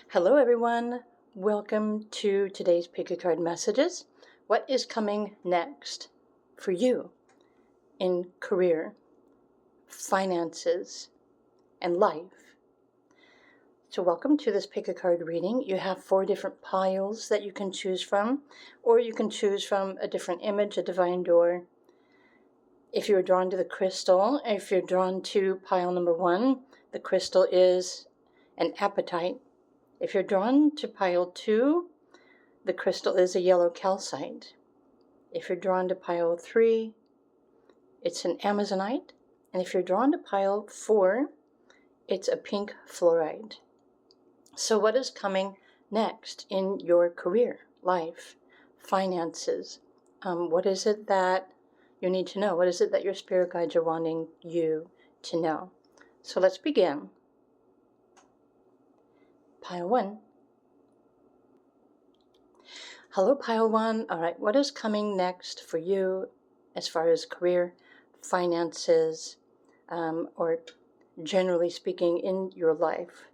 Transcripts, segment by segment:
Hello, everyone. Welcome to today's Pick a Card Messages. What is coming next for you in career, finances, and life? So, welcome to this Pick a Card reading. You have 4 different piles that you can choose from, or you can choose from a different image, a divine door. If you're drawn to the crystal, if you're drawn to pile number 1, the crystal is an apatite. If you're drawn to pile 2, the crystal is a yellow calcite. If you're drawn to pile 3, it's an amazonite. And if you're drawn to pile 4, it's a pink fluorite. So what is coming next in your career, life, finances? What is it that you need to know? What is it that your spirit guides are wanting you to know? So let's begin. Pile 1. Hello, Pile 1. All right, what is coming next for you as far as career, finances, or generally speaking in your life?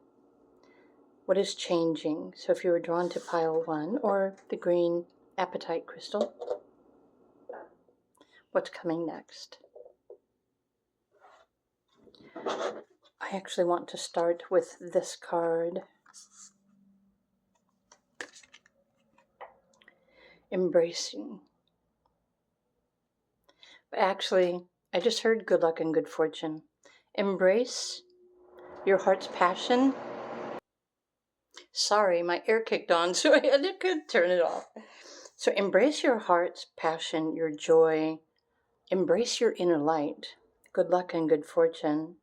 What is changing? So if you were drawn to Pile 1 or the green apatite crystal, what's coming next? I actually want to start with this card. Embracing. But actually, I just heard good luck and good fortune. Embrace your heart's passion. Sorry, my air kicked on, so I had to turn it off. So embrace your heart's passion, your joy. Embrace your inner light. Good luck and good fortune.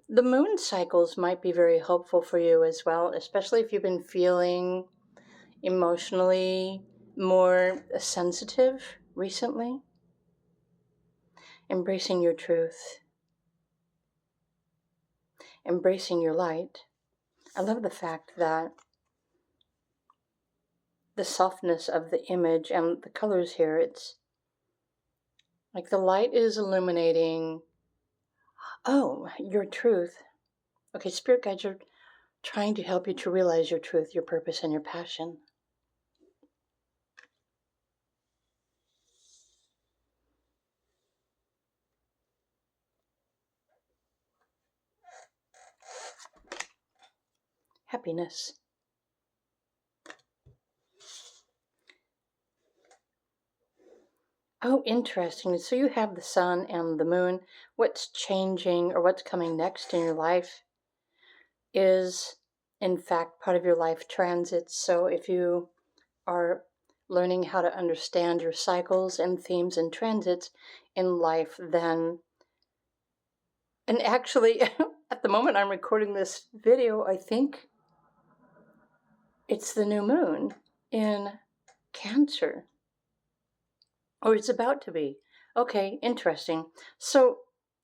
The moon cycles might be very helpful for you as well, especially if you've been feeling emotionally more sensitive recently. Embracing your truth. Embracing your light. I love the fact that the softness of the image and the colors here, it's like the light is illuminating, your truth. Okay, spirit guides are trying to help you to realize your truth, your purpose, and your passion. Happiness. Oh, interesting. So you have the sun and the moon. What's changing or what's coming next in your life is, in fact, part of your life transits. So if you are learning how to understand your cycles and themes and transits in life, then, and actually, at the moment I'm recording this video, I think it's the new moon in Cancer. Or it's about to be. Okay, interesting. So,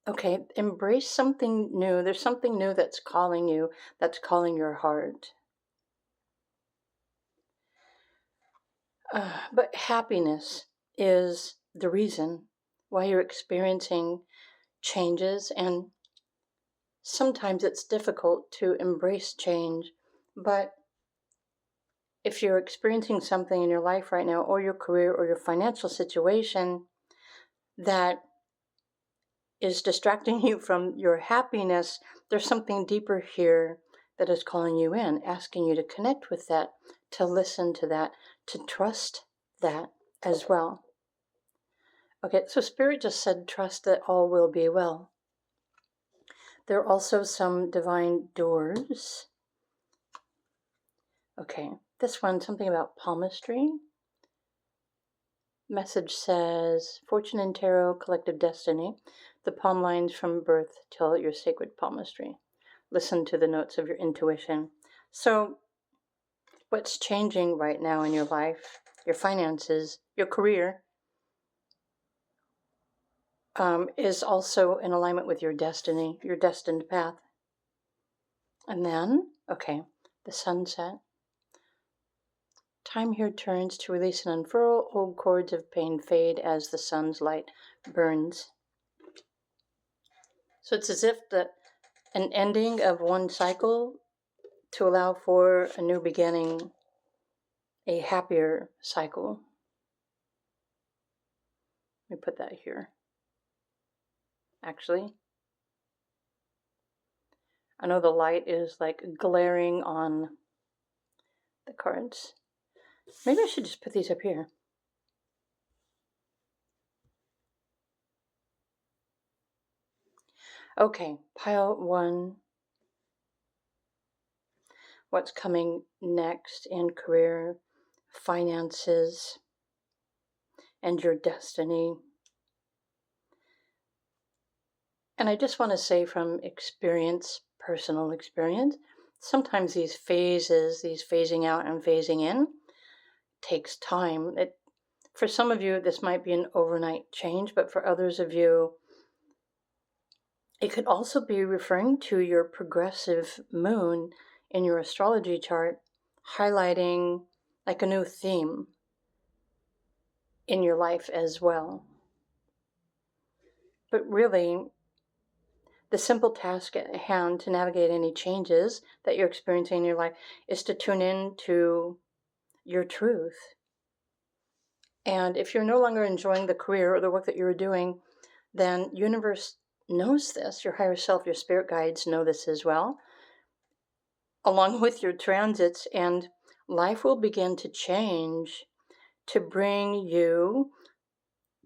okay, embrace something new. There's something new that's calling you, that's calling your heart. But happiness is the reason why you're experiencing changes, and sometimes it's difficult to embrace change. But if you're experiencing something in your life right now, or your career, or your financial situation that is distracting you from your happiness, there's something deeper here that is calling you in, asking you to connect with that, to listen to that, to trust that as well. Okay, so Spirit just said, trust that all will be well. There are also some divine doors. Okay, this one, something about palmistry. Message says, Fortune and Tarot, Collective Destiny, the palm lines from birth tell your sacred palmistry. Listen to the notes of your intuition. So, what's changing right now in your life, your finances, your career, is also in alignment with your destiny, your destined path. And then, okay, the sunset. Time here turns to release and unfurl. Old cords of pain fade as the sun's light burns. So it's as if an ending of one cycle to allow for a new beginning, a happier cycle. Let me put that here. Actually, I know the light is like glaring on the cards. Maybe I should just put these up here. Okay, pile 1. What's coming next in career, finances, and your destiny. And I just want to say from experience, personal experience, sometimes these phases, these phasing out and phasing in, takes time. For some of you, this might be an overnight change, but for others of you, it could also be referring to your progressive moon in your astrology chart, highlighting like a new theme in your life as well. But really, the simple task at hand to navigate any changes that you're experiencing in your life is to tune in to your truth. And if you're no longer enjoying the career or the work that you're doing, then universe knows this. Your higher self, your spirit guides know this as well, along with your transits, and life will begin to change to bring you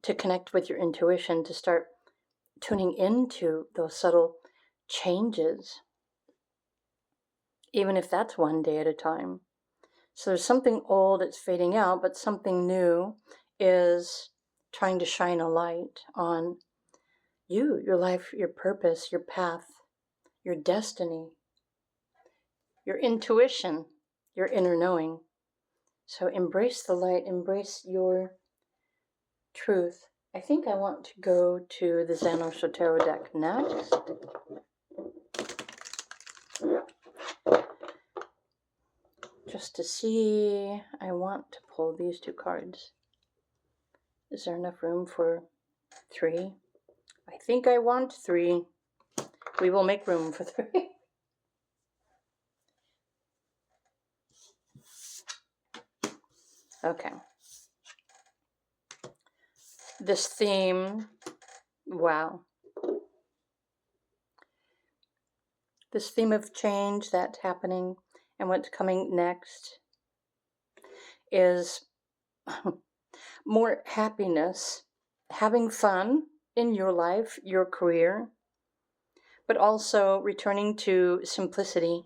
to connect with your intuition, to start tuning into those subtle changes, even if that's one day at a time. So there's something old that's fading out, but something new is trying to shine a light on you, your life, your purpose, your path, your destiny, your intuition, your inner knowing. So embrace the light, embrace your truth. I think I want to go to the Zanosho Tarot deck next. Just to see, I want to pull these 2 cards. Is there enough room for 3? I think I want 3. We will make room for 3. Okay. This theme, wow. This theme of change that's happening and what's coming next is more happiness, having fun in your life, your career, but also returning to simplicity.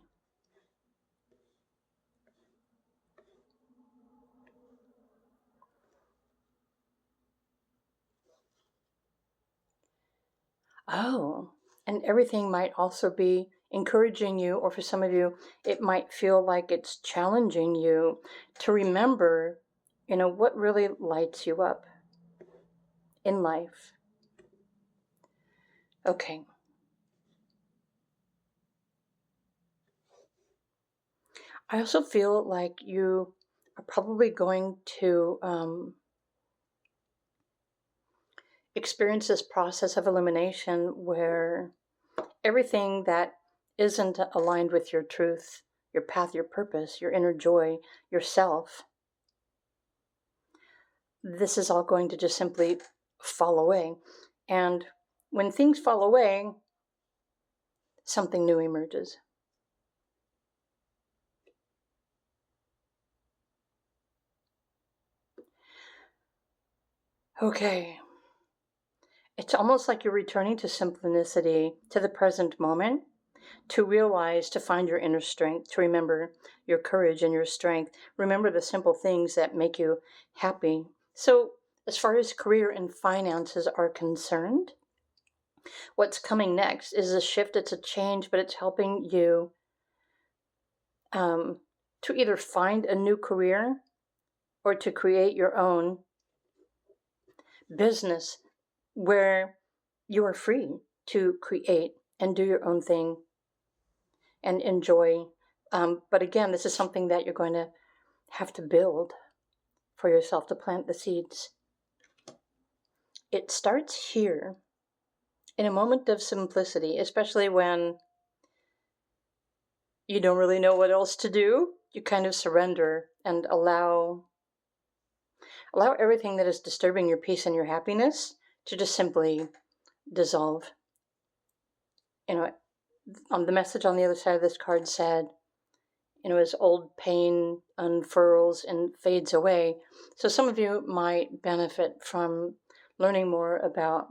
Oh, and everything might also be encouraging you, or for some of you, it might feel like it's challenging you to remember, what really lights you up in life. Okay. I also feel like you are probably going to experience this process of elimination where everything that isn't aligned with your truth, your path, your purpose, your inner joy, yourself, this is all going to just simply fall away. And when things fall away, something new emerges. Okay. It's almost like you're returning to simplicity, to the present moment, to realize, to find your inner strength, to remember your courage and your strength. Remember the simple things that make you happy. So, as far as career and finances are concerned, what's coming next is a shift. It's a change, but it's helping you to either find a new career or to create your own business where you are free to create and do your own thing and enjoy. But again, this is something that you're going to have to build for yourself, to plant the seeds. It starts here in a moment of simplicity, especially when you don't really know what else to do, you kind of surrender and allow everything that is disturbing your peace and your happiness to just simply dissolve. The message on the other side of this card said, as old pain unfurls and fades away. So some of you might benefit from learning more about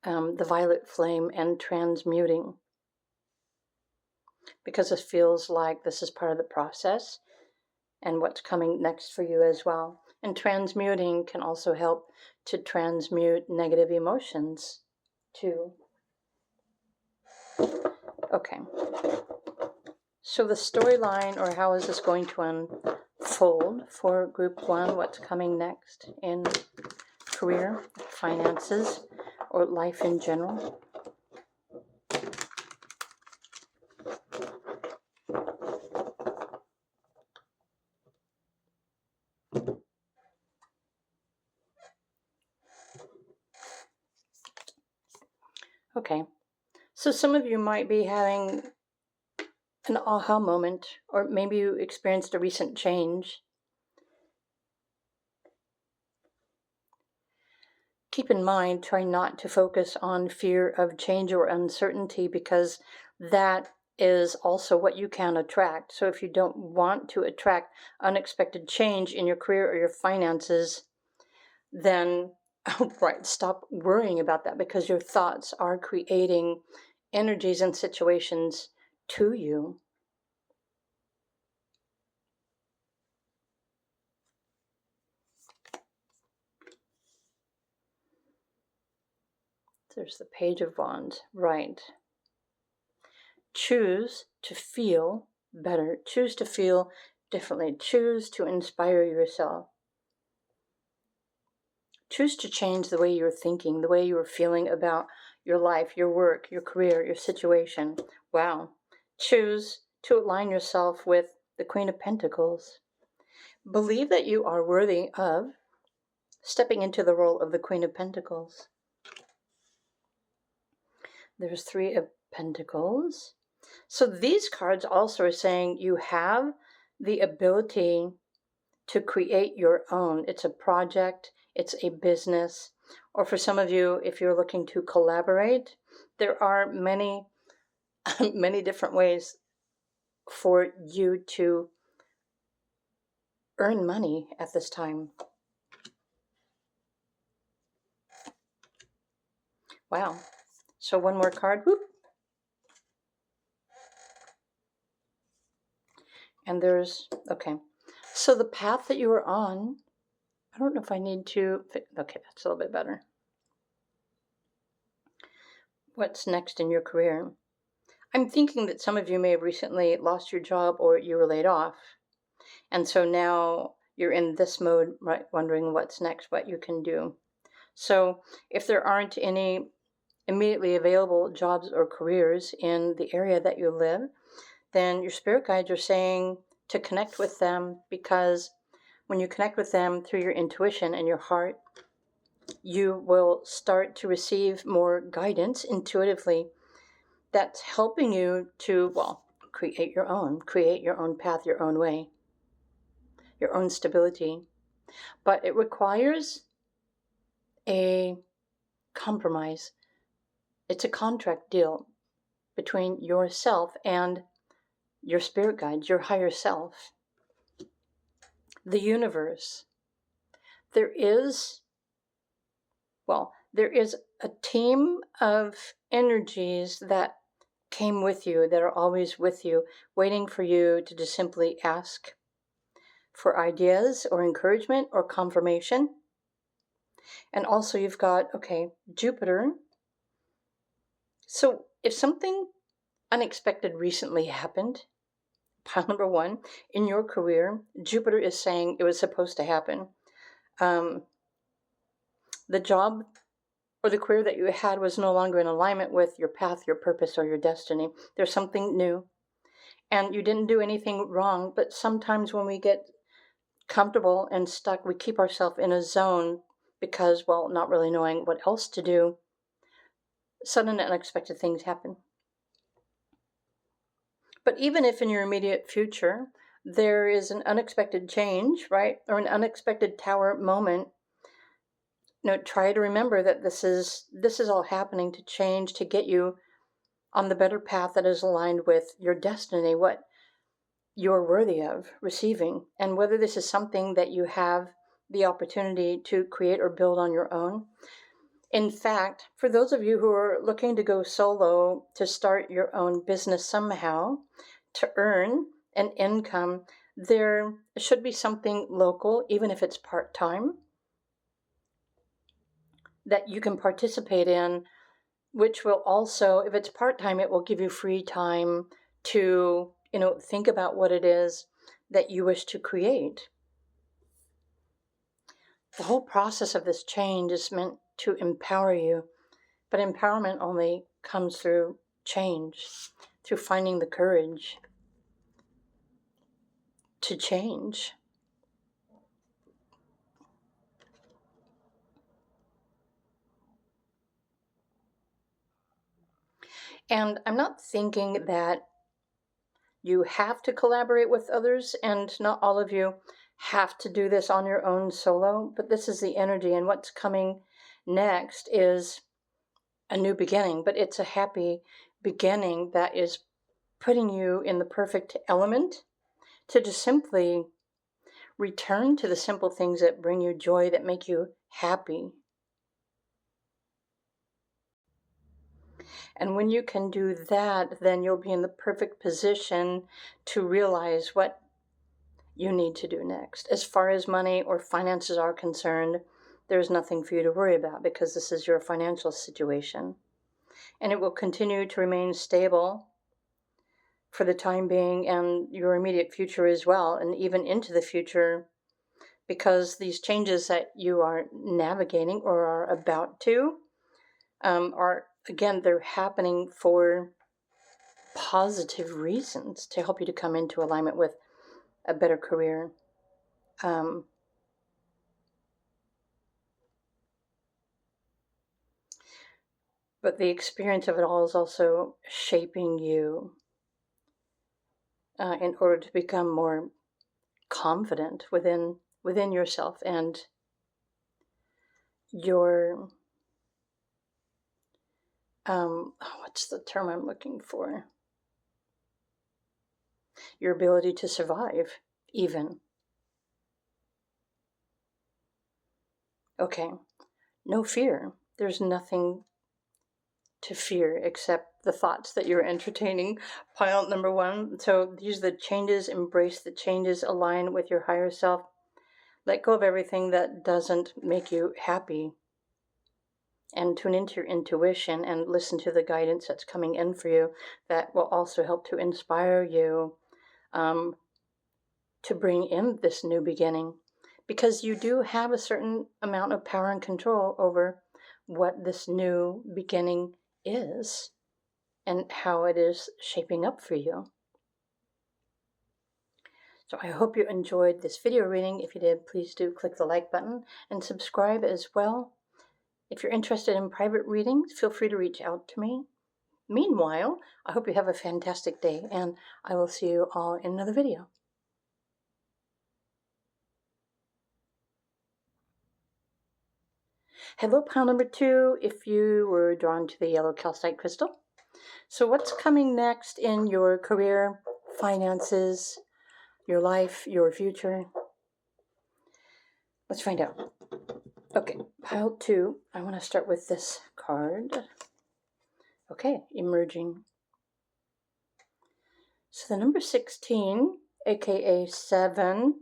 the violet flame and transmuting, because it feels like this is part of the process and what's coming next for you as well. And transmuting can also help to transmute negative emotions too. Okay. So the storyline, or how is this going to unfold for group 1? What's coming next in career, finances, or life in general? Okay. So some of you might be having an aha moment, or maybe you experienced a recent change. Keep in mind, try not to focus on fear of change or uncertainty, because that is also what you can attract. So if you don't want to attract unexpected change in your career or your finances, then stop worrying about that, because your thoughts are creating energies and situations to you. There's the Page of Wands, right. Choose to feel better. Choose to feel differently. Choose to inspire yourself. Choose to change the way you're thinking, the way you're feeling about your life, your work, your career, your situation. Wow. Choose to align yourself with the Queen of Pentacles. Believe that you are worthy of stepping into the role of the Queen of Pentacles. There's Three of Pentacles. So these cards also are saying you have the ability to create your own. It's a project, it's a business, or for some of you, if you're looking to collaborate, there are many, many different ways for you to earn money at this time. Wow. So one more card. Whoop. And there's, okay. So the path that you are on, I don't know if I need to, okay, that's a little bit better. What's next in your career? I'm thinking that some of you may have recently lost your job or you were laid off. And so now you're in this mode, right, wondering what's next, what you can do. So if there aren't any immediately available jobs or careers in the area that you live, then your spirit guides are saying to connect with them, because when you connect with them through your intuition and your heart, you will start to receive more guidance intuitively that's helping you to, create your own path, your own way, your own stability. But it requires a compromise. It's a contract deal between yourself and your spirit guides, your higher self, the universe. There is a team of energies that came with you, that are always with you, waiting for you to just simply ask for ideas or encouragement or confirmation. And also you've got, Jupiter. So if something unexpected recently happened, pile number 1, in your career, Jupiter is saying it was supposed to happen. The job or the career that you had was no longer in alignment with your path, your purpose, or your destiny. There's something new. And you didn't do anything wrong, but sometimes when we get comfortable and stuck, we keep ourselves in a zone because, not really knowing what else to do. Sudden and unexpected things happen. But even if in your immediate future there is an unexpected change, right, or an unexpected tower moment, try to remember that this is all happening to change, to get you on the better path that is aligned with your destiny, what you're worthy of receiving, and whether this is something that you have the opportunity to create or build on your own. In fact, for those of you who are looking to go solo, to start your own business somehow, to earn an income, there should be something local, even if it's part-time, that you can participate in, which will also, if it's part-time, it will give you free time to, think about what it is that you wish to create. The whole process of this change is meant to empower you, but empowerment only comes through change, through finding the courage to change. And I'm not thinking that you have to collaborate with others, and not all of you have to do this on your own solo, but this is the energy, and what's coming next is a new beginning, but it's a happy beginning that is putting you in the perfect element to just simply return to the simple things that bring you joy, that make you happy. And when you can do that, then you'll be in the perfect position to realize what you need to do next. As far as money or finances are concerned, there's nothing for you to worry about because this is your financial situation. And it will continue to remain stable for the time being and your immediate future as well, and even into the future, because these changes that you are navigating or are about to are, again, they're happening for positive reasons to help you to come into alignment with a better career. But the experience of it all is also shaping you in order to become more confident within yourself and your what's the term I'm looking for? Your ability to survive, even. Okay, no fear. There's nothing to fear except the thoughts that you're entertaining. Pile number one. So these are the changes. Embrace the changes. Align with your higher self. Let go of everything that doesn't make you happy. And tune into your intuition and listen to the guidance that's coming in for you that will also help to inspire you to bring in this new beginning, because you do have a certain amount of power and control over what this new beginning is and how it is shaping up for you. So I hope you enjoyed this video reading. If you did, please do click the like button and subscribe as well. If you're interested in private readings, feel free to reach out to me. Meanwhile, I hope you have a fantastic day, and I will see you all in another video. Hello, pile number two, if you were drawn to the yellow calcite crystal. So what's coming next in your career, finances, your life, your future? Let's find out. Okay, pile two, I want to start with this card. Okay, emerging. So the number 16, aka 7.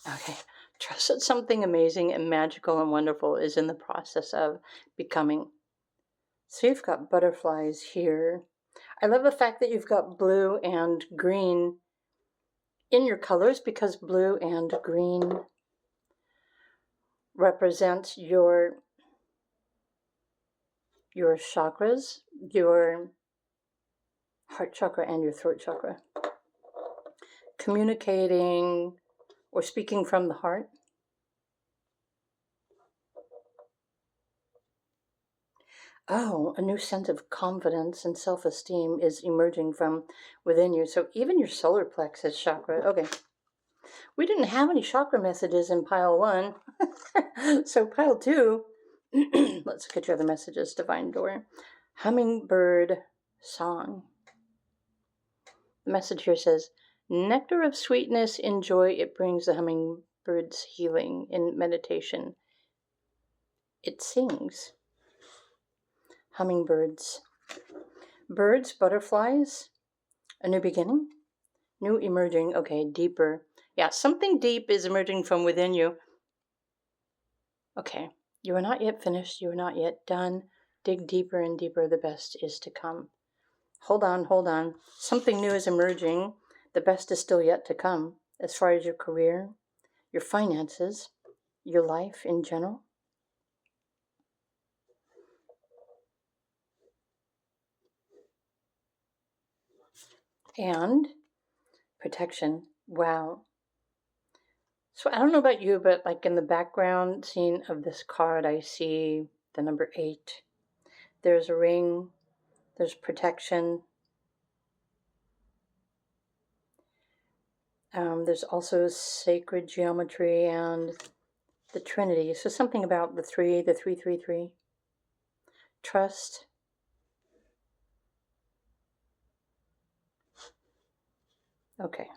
Okay, trust that something amazing and magical and wonderful is in the process of becoming. So you've got butterflies here. I love the fact that you've got blue and green in your colors, because blue and green represent your chakras, your heart chakra and your throat chakra. Communicating or speaking from the heart. Oh, a new sense of confidence and self-esteem is emerging from within you. So even your solar plexus chakra. Okay. We didn't have any chakra messages in pile 1. So pile 2, let's look at your other messages, Divine Door. Hummingbird song. The message here says, nectar of sweetness in joy, it brings the hummingbird's healing in meditation. It sings. Hummingbirds. Birds, butterflies, a new beginning, new emerging, okay, deeper. Yeah, something deep is emerging from within you. Okay, you are not yet finished, you are not yet done. Dig deeper and deeper, the best is to come. Hold on, hold on. Something new is emerging. The best is still yet to come as far as your career, your finances, your life in general. And protection. Wow. So I don't know about you, but like in the background scene of this card, I see the number 8. There's a ring. There's protection. There's also sacred geometry and the Trinity. So something about the 333. Trust. Okay.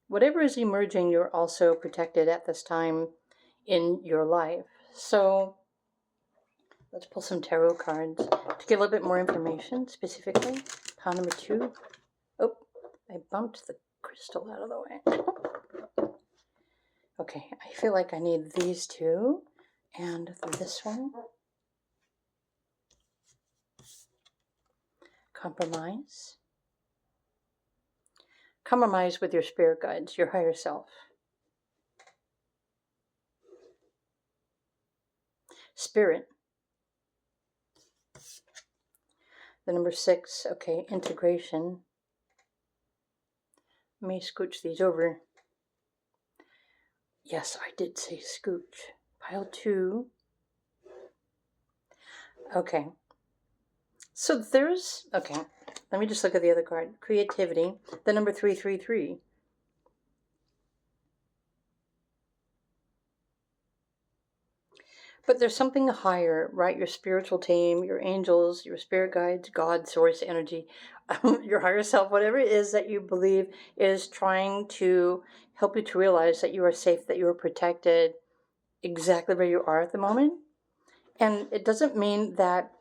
Whatever is emerging, you're also protected at this time in your life. So let's pull some tarot cards to get a little bit more information specifically. Pile number 2. Oh, I bumped the crystal out of the way. Okay, I feel like I need these 2 and this one. Compromise. Compromise with your spirit guides, your higher self. Spirit. The number 6, okay, integration. Let me scooch these over. Yes, I did say scooch. Pile 2. Okay. So there's, okay, let me just look at the other card. Creativity, the number 333. But there's something higher, right? Your spiritual team, your angels, your spirit guides, God, source, energy, your higher self, whatever it is that you believe is trying to help you to realize that you are safe, that you are protected exactly where you are at the moment. And it doesn't mean that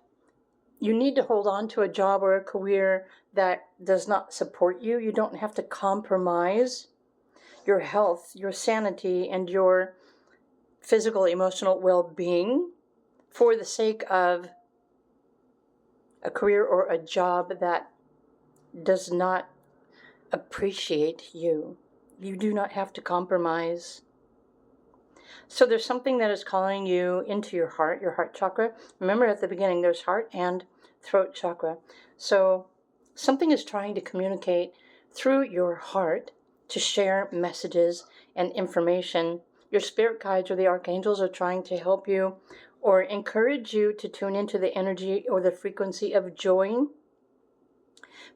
you need to hold on to a job or a career that does not support you. You don't have to compromise your health, your sanity, and your physical, emotional well-being for the sake of a career or a job that does not appreciate you. You do not have to compromise. So there's something that is calling you into your heart chakra. Remember at the beginning, there's heart and throat chakra. So something is trying to communicate through your heart to share messages and information. Your spirit guides or the archangels are trying to help you or encourage you to tune into the energy or the frequency of joy,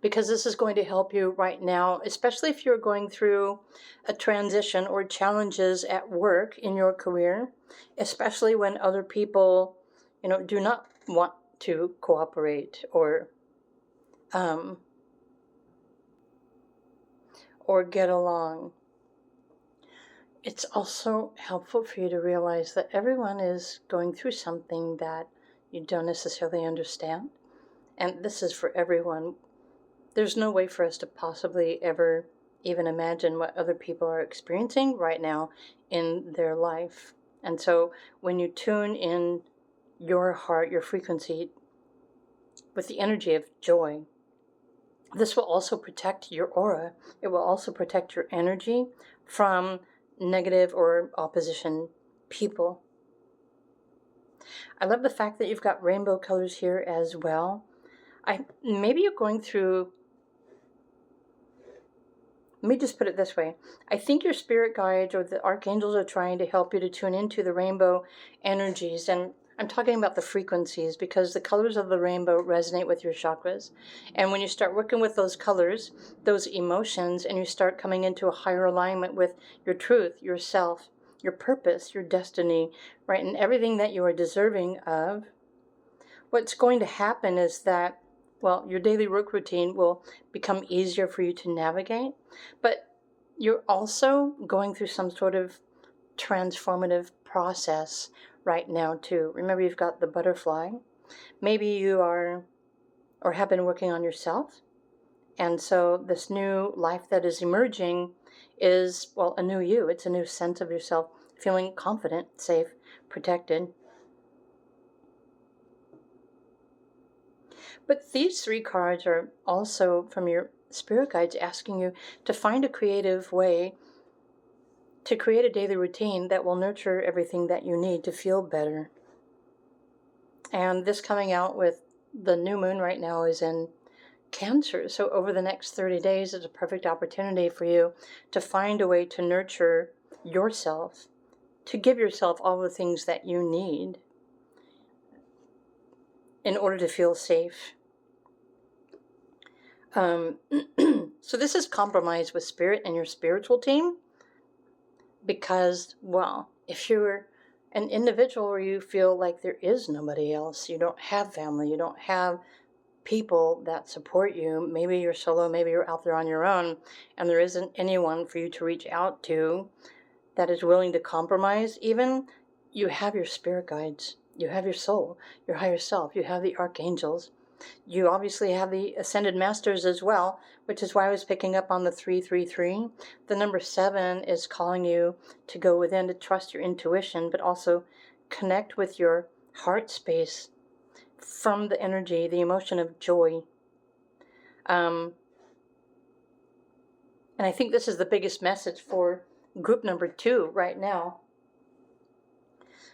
because this is going to help you right now, especially if you're going through a transition or challenges at work in your career, especially when other people, do not want to cooperate or get along. It's also helpful for you to realize that everyone is going through something that you don't necessarily understand. And this is for everyone. There's no way for us to possibly ever even imagine what other people are experiencing right now in their life. And so when you tune in your heart, your frequency, with the energy of joy, this will also protect your aura. It will also protect your energy from negative or opposition people. I love the fact that you've got rainbow colors here as well. Maybe you're going through let me just put it this way. I think your spirit guides or the archangels are trying to help you to tune into the rainbow energies. And I'm talking about the frequencies because the colors of the rainbow resonate with your chakras. And when you start working with those colors, those emotions, and you start coming into a higher alignment with your truth, yourself, your purpose, your destiny, right, and everything that you are deserving of, what's going to happen is that, well, your daily work routine will become easier for you to navigate, but you're also going through some sort of transformative process right now too. Remember, you've got the butterfly. Maybe you are or have been working on yourself, and so this new life that is emerging is, well, a new you. It's a new sense of yourself, feeling confident, safe, protected. But these 3 cards are also from your spirit guides asking you to find a creative way to create a daily routine that will nurture everything that you need to feel better. And this coming out with the new moon right now is in Cancer. So over the next 30 days is a perfect opportunity for you to find a way to nurture yourself, to give yourself all the things that you need in order to feel safe. So this is compromise with spirit and your spiritual team because, well, if you're an individual where you feel like there is nobody else, you don't have family, you don't have people that support you, maybe you're solo, maybe you're out there on your own, and there isn't anyone for you to reach out to that is willing to compromise even, you have your spirit guides, you have your soul, your higher self, you have the archangels. You obviously have the Ascended Masters as well, which is why I was picking up on the 333. The number 7 is calling you to go within, to trust your intuition, but also connect with your heart space from the energy, the emotion of joy. And I think this is the biggest message for group number 2 right now.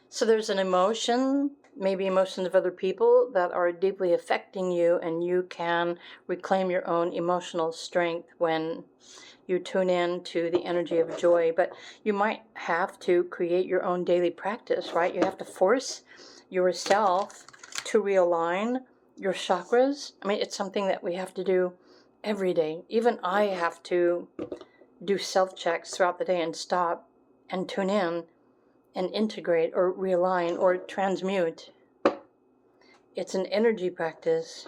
So there's an emotion, maybe emotions of other people that are deeply affecting you, and you can reclaim your own emotional strength when you tune in to the energy of joy. But you might have to create your own daily practice, right? You have to force yourself to realign your chakras. I mean, it's something that we have to do every day. Even I have to do self-checks throughout the day and stop and tune in and integrate or realign or transmute. It's an energy practice.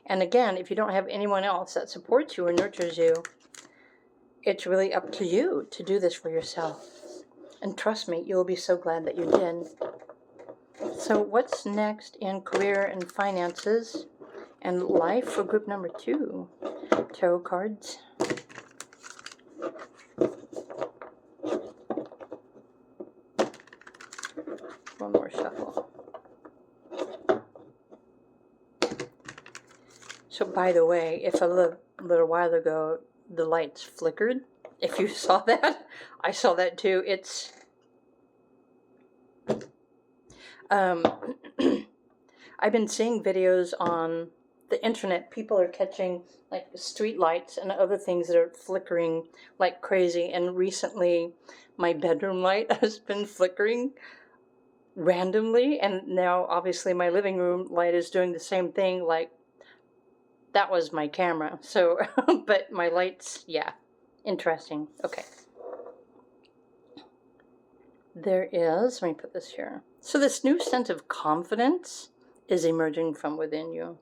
And again, if you don't have anyone else that supports you or nurtures you, it's really up to you to do this for yourself. And trust me, you'll be so glad that you did. So what's next in career and finances and life for group number 2? Tarot cards. One more shuffle. So by the way, if a little while ago the lights flickered, if you saw that, I saw that too. It's I've been seeing videos on the internet. People are catching like street lights and other things that are flickering like crazy. And recently my bedroom light has been flickering randomly, and now obviously my living room light is doing the same thing. Like, that was my camera. So but my lights, yeah, interesting. Okay, there is, let me put this here. So this new sense of confidence is emerging from within you.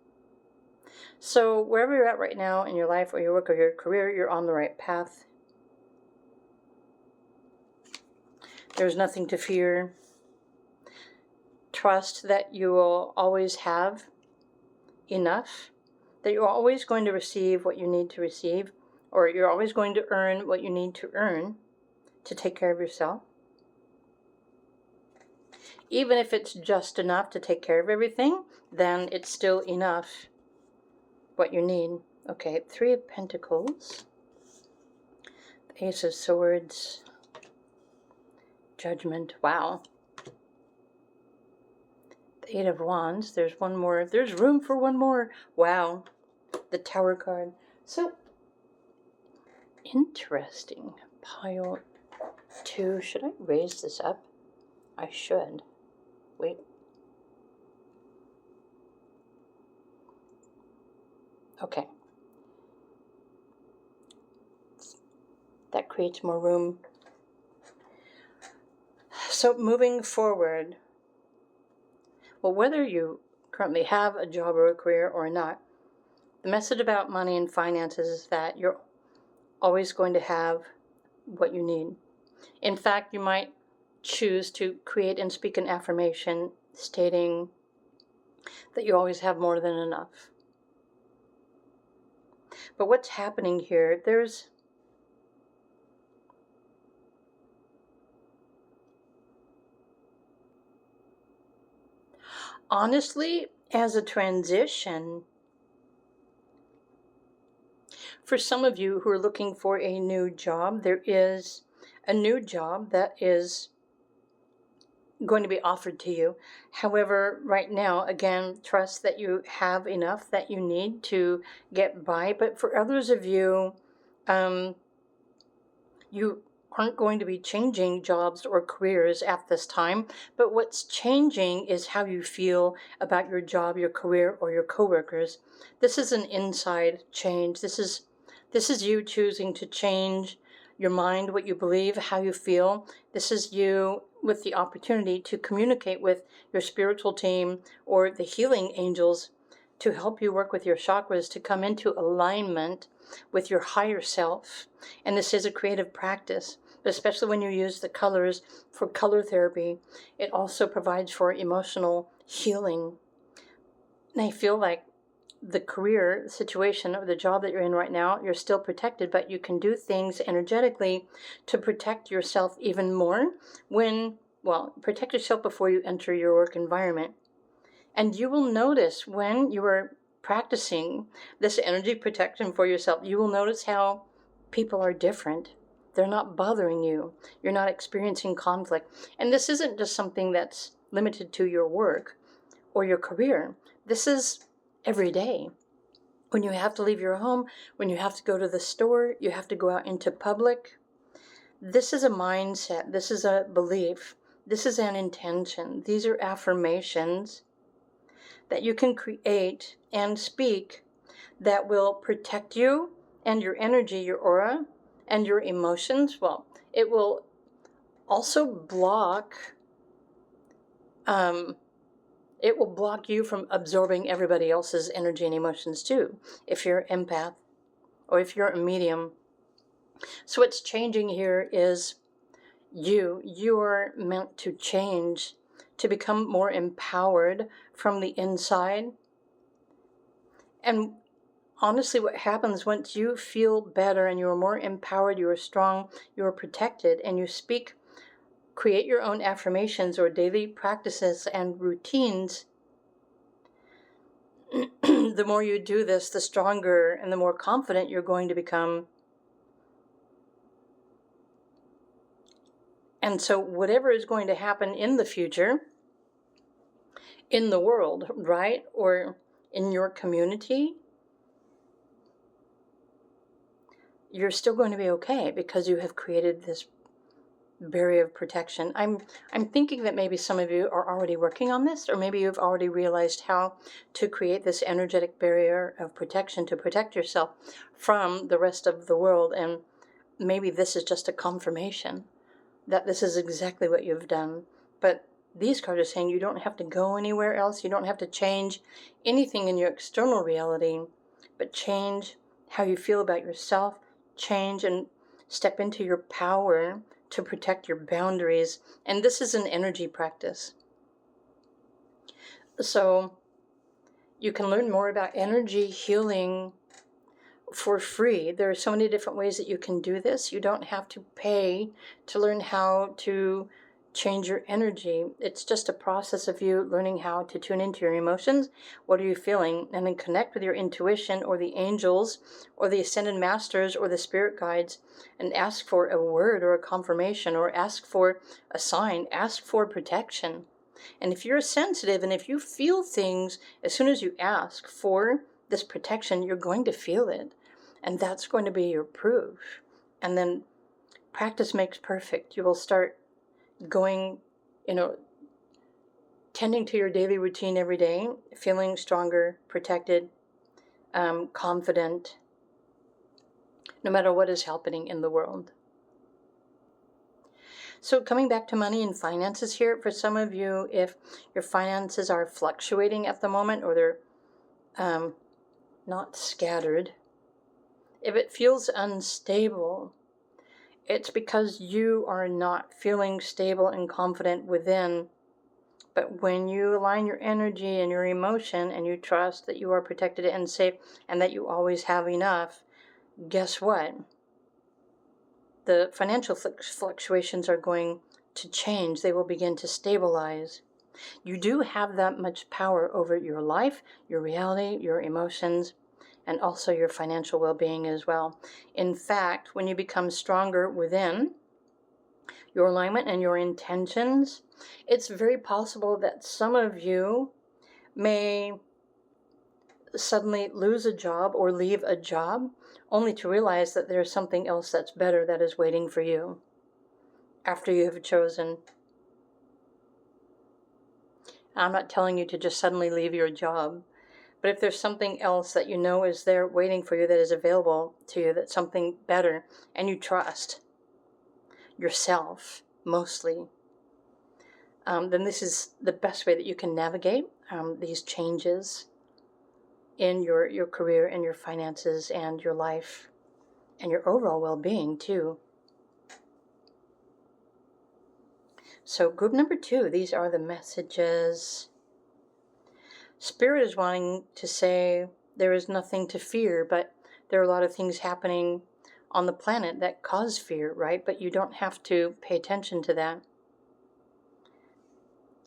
So wherever you're at right now in your life or your work or your career, you're on the right path. There's nothing to fear. Trust that you will always have enough, that you're always going to receive what you need to receive, or you're always going to earn what you need to earn to take care of yourself. Even if it's just enough to take care of everything, then it's still enough what you need. Okay, 3 of Pentacles, the Ace of Swords, Judgment. Wow. The 8 of Wands. There's one more. There's room for one more. Wow. The Tower card. So Interesting. Pile 2. Should I raise this up? I should. Wait. Okay. That creates more room. So moving forward, well, whether you currently have a job or a career or not, the message about money and finances is that you're always going to have what you need. In fact, you might choose to create and speak an affirmation stating that you always have more than enough. But what's happening here, honestly, as a transition, for some of you who are looking for a new job, there is a new job that is going to be offered to you. However, right now, again, trust that you have enough that you need to get by. But for others of you, you aren't going to be changing jobs or careers at this time, but what's changing is how you feel about your job, your career, or your coworkers. This is an inside change. This is you choosing to change your mind, what you believe, how you feel. This is you with the opportunity to communicate with your spiritual team or the healing angels to help you work with your chakras to come into alignment with your higher self. And this is a creative practice, especially when you use the colors for color therapy. It also provides for emotional healing. And I feel like the career situation or the job that you're in right now, you're still protected, but you can do things energetically to protect yourself even more protect yourself before you enter your work environment. And you will notice when you are practicing this energy protection for yourself, you will notice how people are different. They're not bothering you. You're not experiencing conflict. And this isn't just something that's limited to your work or your career. This is every day. When you have to leave your home, when you have to go to the store, you have to go out into public. This is a mindset. This is a belief. This is an intention. These are affirmations that you can create and speak that will protect you and your energy, your aura, and your emotions. Well, it will also block you from absorbing everybody else's energy and emotions too, if you're an empath or if you're a medium. So what's changing here is you're meant to change, to become more empowered from the inside. And honestly, what happens once you feel better and you're more empowered, you're strong, you're protected, and you create your own affirmations or daily practices and routines, the more you do this, the stronger and the more confident you're going to become. And so whatever is going to happen in the future, in the world, right, or in your community, you're still going to be okay because you have created this barrier of protection. I'm thinking that maybe some of you are already working on this, or maybe you've already realized how to create this energetic barrier of protection to protect yourself from the rest of the world. And maybe this is just a confirmation that this is exactly what you've done. But these cards are saying you don't have to go anywhere else. You don't have to change anything in your external reality, but change how you feel about yourself, change and step into your power to protect your boundaries. And this is an energy practice. So you can learn more about energy healing for free. There are so many different ways that you can do this. You don't have to pay to learn how to change your energy. It's just a process of you learning how to tune into your emotions. What are you feeling? And then connect with your intuition or the angels or the ascended masters or the spirit guides and ask for a word or a confirmation or ask for a sign, ask for protection. And if you're sensitive and if you feel things, as soon as you ask for this protection, you're going to feel it. And that's going to be your proof And then practice makes perfect. You will start going, tending to your daily routine every day, feeling stronger, protected, confident, no matter what is happening in the world. So coming back to money and finances here, for some of you, if your finances are fluctuating at the moment, or they're not scattered, if it feels unstable, it's because you are not feeling stable and confident within. But when you align your energy and your emotion, and you trust that you are protected and safe and that you always have enough, guess what? The financial fluctuations are going to change. They will begin to stabilize. You do have that much power over your life, your reality, your emotions, and also your financial well-being as well. In fact, when you become stronger within your alignment and your intentions, it's very possible that some of you may suddenly lose a job or leave a job, only to realize that there's something else that's better that is waiting for you after you have chosen. I'm not telling you to just suddenly leave your job, but if there's something else that you know is there waiting for you, that is available to you, that's something better, and you trust yourself mostly, then this is the best way that you can navigate these changes in your career and your finances and your life and your overall well-being too. So group number 2, these are the messages. Spirit is wanting to say there is nothing to fear, but there are a lot of things happening on the planet that cause fear, right? But you don't have to pay attention to that.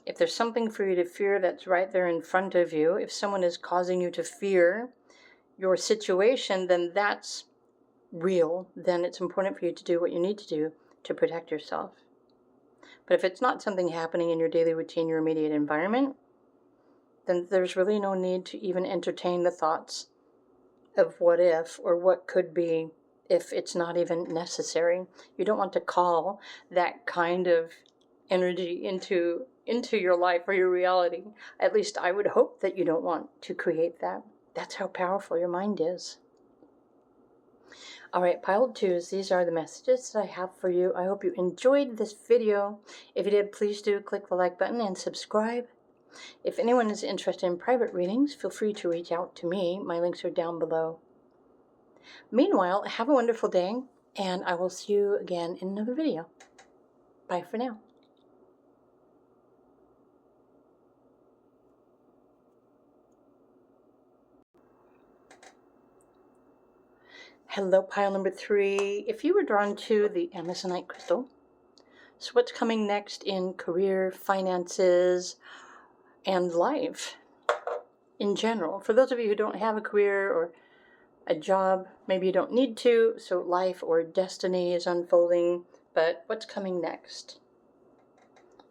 If there's something for you to fear that's right there in front of you, if someone is causing you to fear your situation, then that's real. Then it's important for you to do what you need to do to protect yourself. But if it's not something happening in your daily routine, your immediate environment, then there's really no need to even entertain the thoughts of what if or what could be if it's not even necessary. You don't want to call that kind of energy into your life or your reality. At least I would hope that you don't want to create that. That's how powerful your mind is. All right, pile 2s, these are the messages that I have for you. I hope you enjoyed this video. If you did, please do click the like button and subscribe. If anyone is interested in private readings, feel free to reach out to me. My links are down below. Meanwhile, have a wonderful day, and I will see you again in another video. Bye for now. Hello, pile number 3. If you were drawn to the Amazonite crystal, so what's coming next in career, finances, and life in general? For those of you who don't have a career or a job, maybe you don't need to, so life or destiny is unfolding, but what's coming next?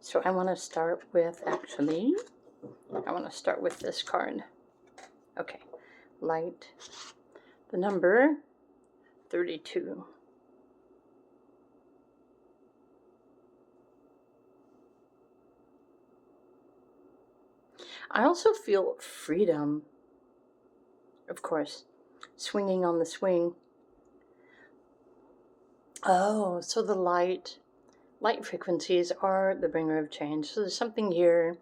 So I want to start with, I want to start with this card. Okay, light, the number 32. I also feel freedom, of course, swinging on the swing. Oh, so the light frequencies are the bringer of change. So there's something here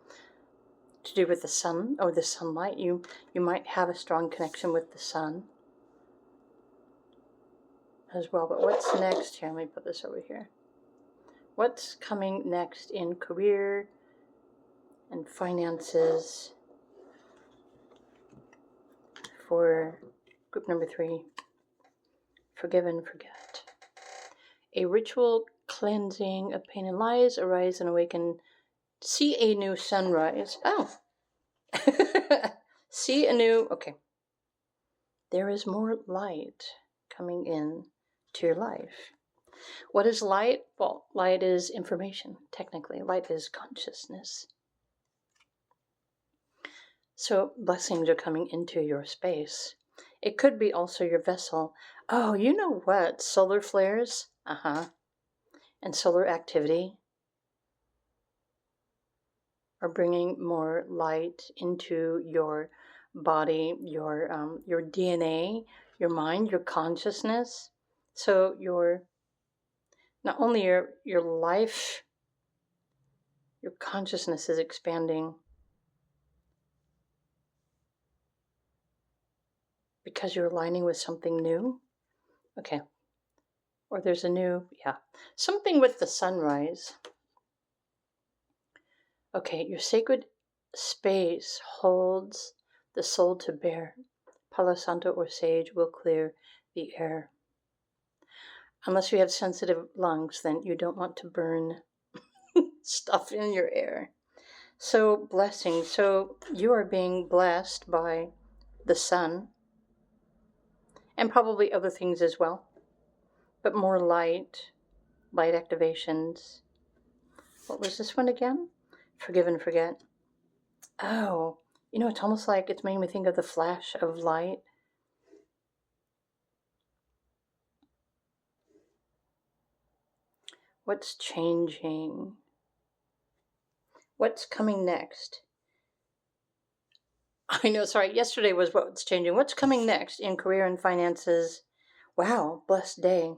to do with the sun or the sunlight. You might have a strong connection with the sun as well. But what's next here? Let me put this over here. What's coming next in career and finances for group number 3? Forgive and forget. A ritual cleansing of pain and lies, arise and awaken. See a new sunrise. Oh. See a new, okay. There is more light coming in to your life. What is light? Well, light is information, technically. Light is consciousness. So blessings are coming into your space. It could be also your vessel. Oh, you know what? Solar flares, and solar activity are bringing more light into your body, your DNA, your mind, your consciousness. So not only your life, your consciousness is expanding because you're aligning with something new. Okay. Or there's something with the sunrise. Okay, your sacred space holds the soul to bear. Palo Santo or sage will clear the air. Unless you have sensitive lungs, then you don't want to burn stuff in your air. So, blessing. So, you are being blessed by the sun and probably other things as well, but more light activations. What was this one again? Forgive and forget. Oh, it's almost like it's making me think of the flash of light. What's changing? What's coming next? I know, sorry, yesterday was what's changing. What's coming next in career and finances? Wow, blessed day.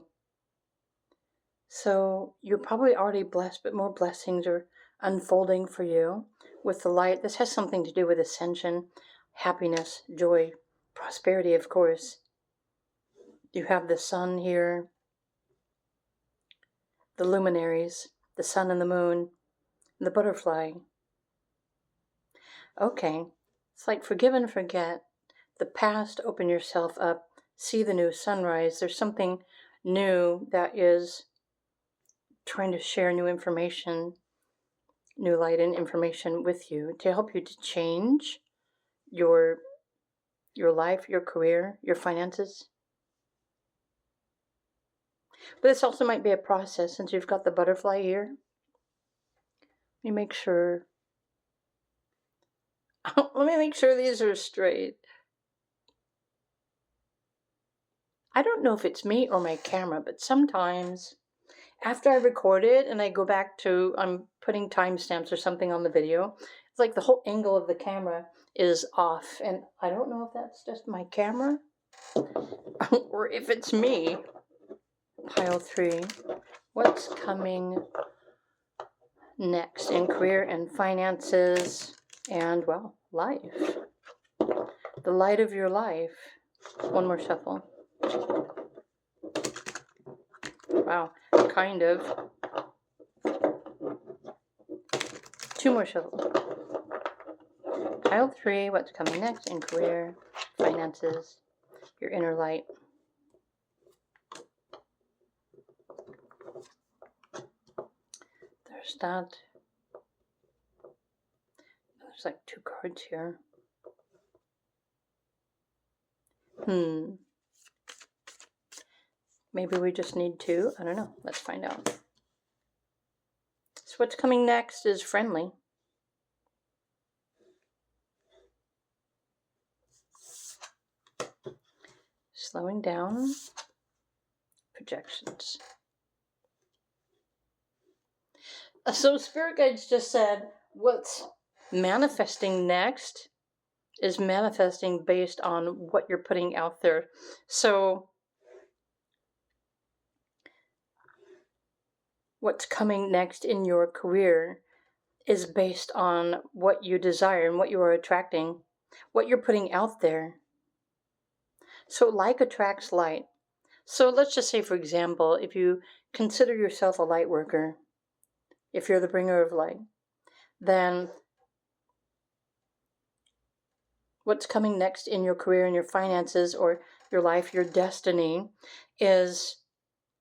So you're probably already blessed, but more blessings are unfolding for you with the light. This has something to do with ascension, happiness, joy, prosperity, of course. You have the sun here, the luminaries, the sun and the moon, the butterfly. Okay, it's like forgive and forget. The past, open yourself up, see the new sunrise. There's something new that is trying to share new information, new light and information with you to help you to change your life, your career, your finances. But this also might be a process since you've got the butterfly here. You make sure. Let me make sure these are straight. I don't know if it's me or my camera, but sometimes after I record it and I go back to, I'm putting timestamps or something on the video, it's like the whole angle of the camera is off. And I don't know if that's just my camera or if it's me. Pile 3. What's coming next in career and finances and, well, life? The light of your life. One more shuffle. Wow, kind of. 2 more shuffles. Pile 3, what's coming next in career, finances, your inner light. There's that. There's like 2 cards here. Maybe we just need 2. I don't know. Let's find out. So what's coming next is friendly. Slowing down. Projections. So Spirit Guides just said what's manifesting next is manifesting based on what you're putting out there. So what's coming next in your career is based on what you desire and what you are attracting, what you're putting out there. So like attracts like. So let's just say, for example, if you consider yourself a light worker, if you're the bringer of light, then what's coming next in your career and your finances or your life, your destiny, is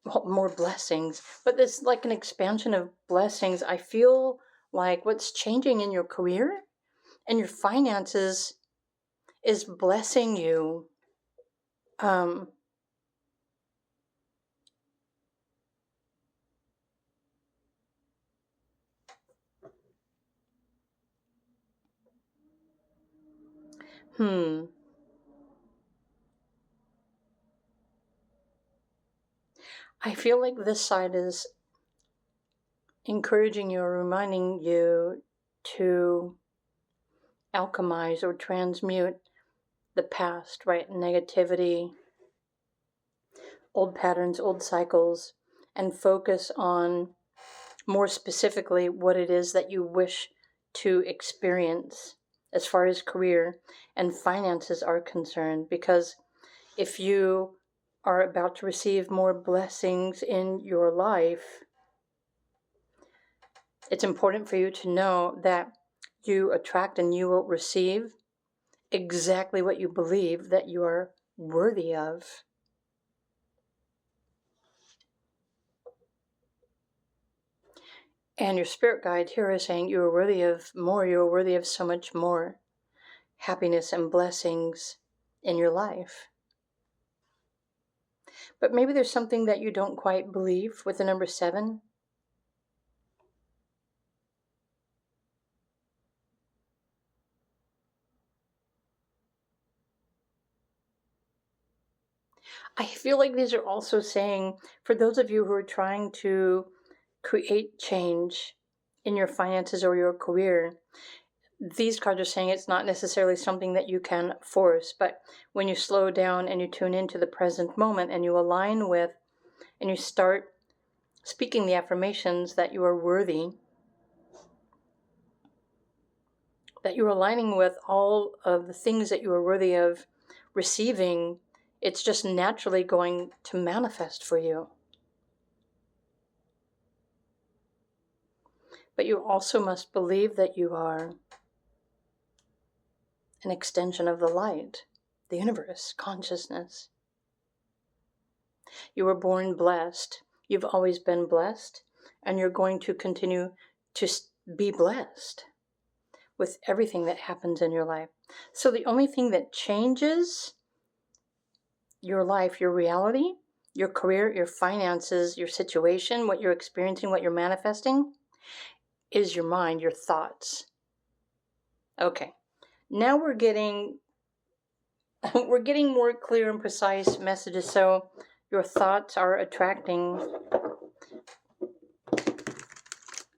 more blessings. But it's like an expansion of blessings. I feel like what's changing in your career and your finances is blessing you. I feel like this side is encouraging you or reminding you to alchemize or transmute the past, right? Negativity, old patterns, old cycles, and focus on more specifically what it is that you wish to experience as far as career and finances are concerned. Because if you are about to receive more blessings in your life, it's important for you to know that you attract and you will receive exactly what you believe that you are worthy of. And your spirit guide here is saying you are worthy of more. You are worthy of so much more happiness and blessings in your life. But maybe there's something that you don't quite believe with the number 7. I feel like these are also saying, for those of you who are trying to create change in your finances or your career, these cards are saying it's not necessarily something that you can force, but when you slow down and you tune into the present moment and you align with and you start speaking the affirmations that you are worthy, that you're aligning with all of the things that you are worthy of receiving, it's just naturally going to manifest for you. But you also must believe that you are an extension of the light, the universe, consciousness. You were born blessed. You've always been blessed, and you're going to continue to be blessed with everything that happens in your life. So the only thing that changes your life, your reality, your career, your finances, your situation, what you're experiencing, what you're manifesting, is your mind, your thoughts. Okay, now we're getting more clear and precise messages. So your thoughts are attracting.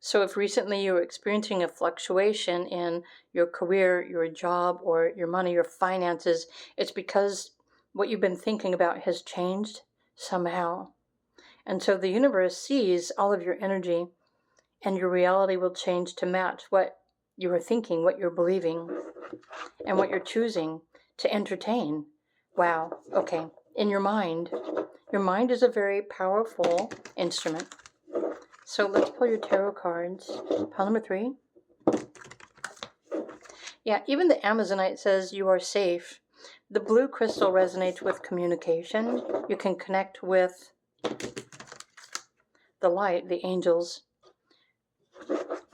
So if recently you're experiencing a fluctuation in your career, your job, or your money, your finances, it's because what you've been thinking about has changed somehow. And so the universe sees all of your energy, and your reality will change to match what you are thinking, what you're believing, and what you're choosing to entertain. Wow. Okay. In your mind is a very powerful instrument. So let's pull your tarot cards. Pile number 3. Yeah, even the Amazonite says you are safe. The blue crystal resonates with communication. You can connect with the light, the angels,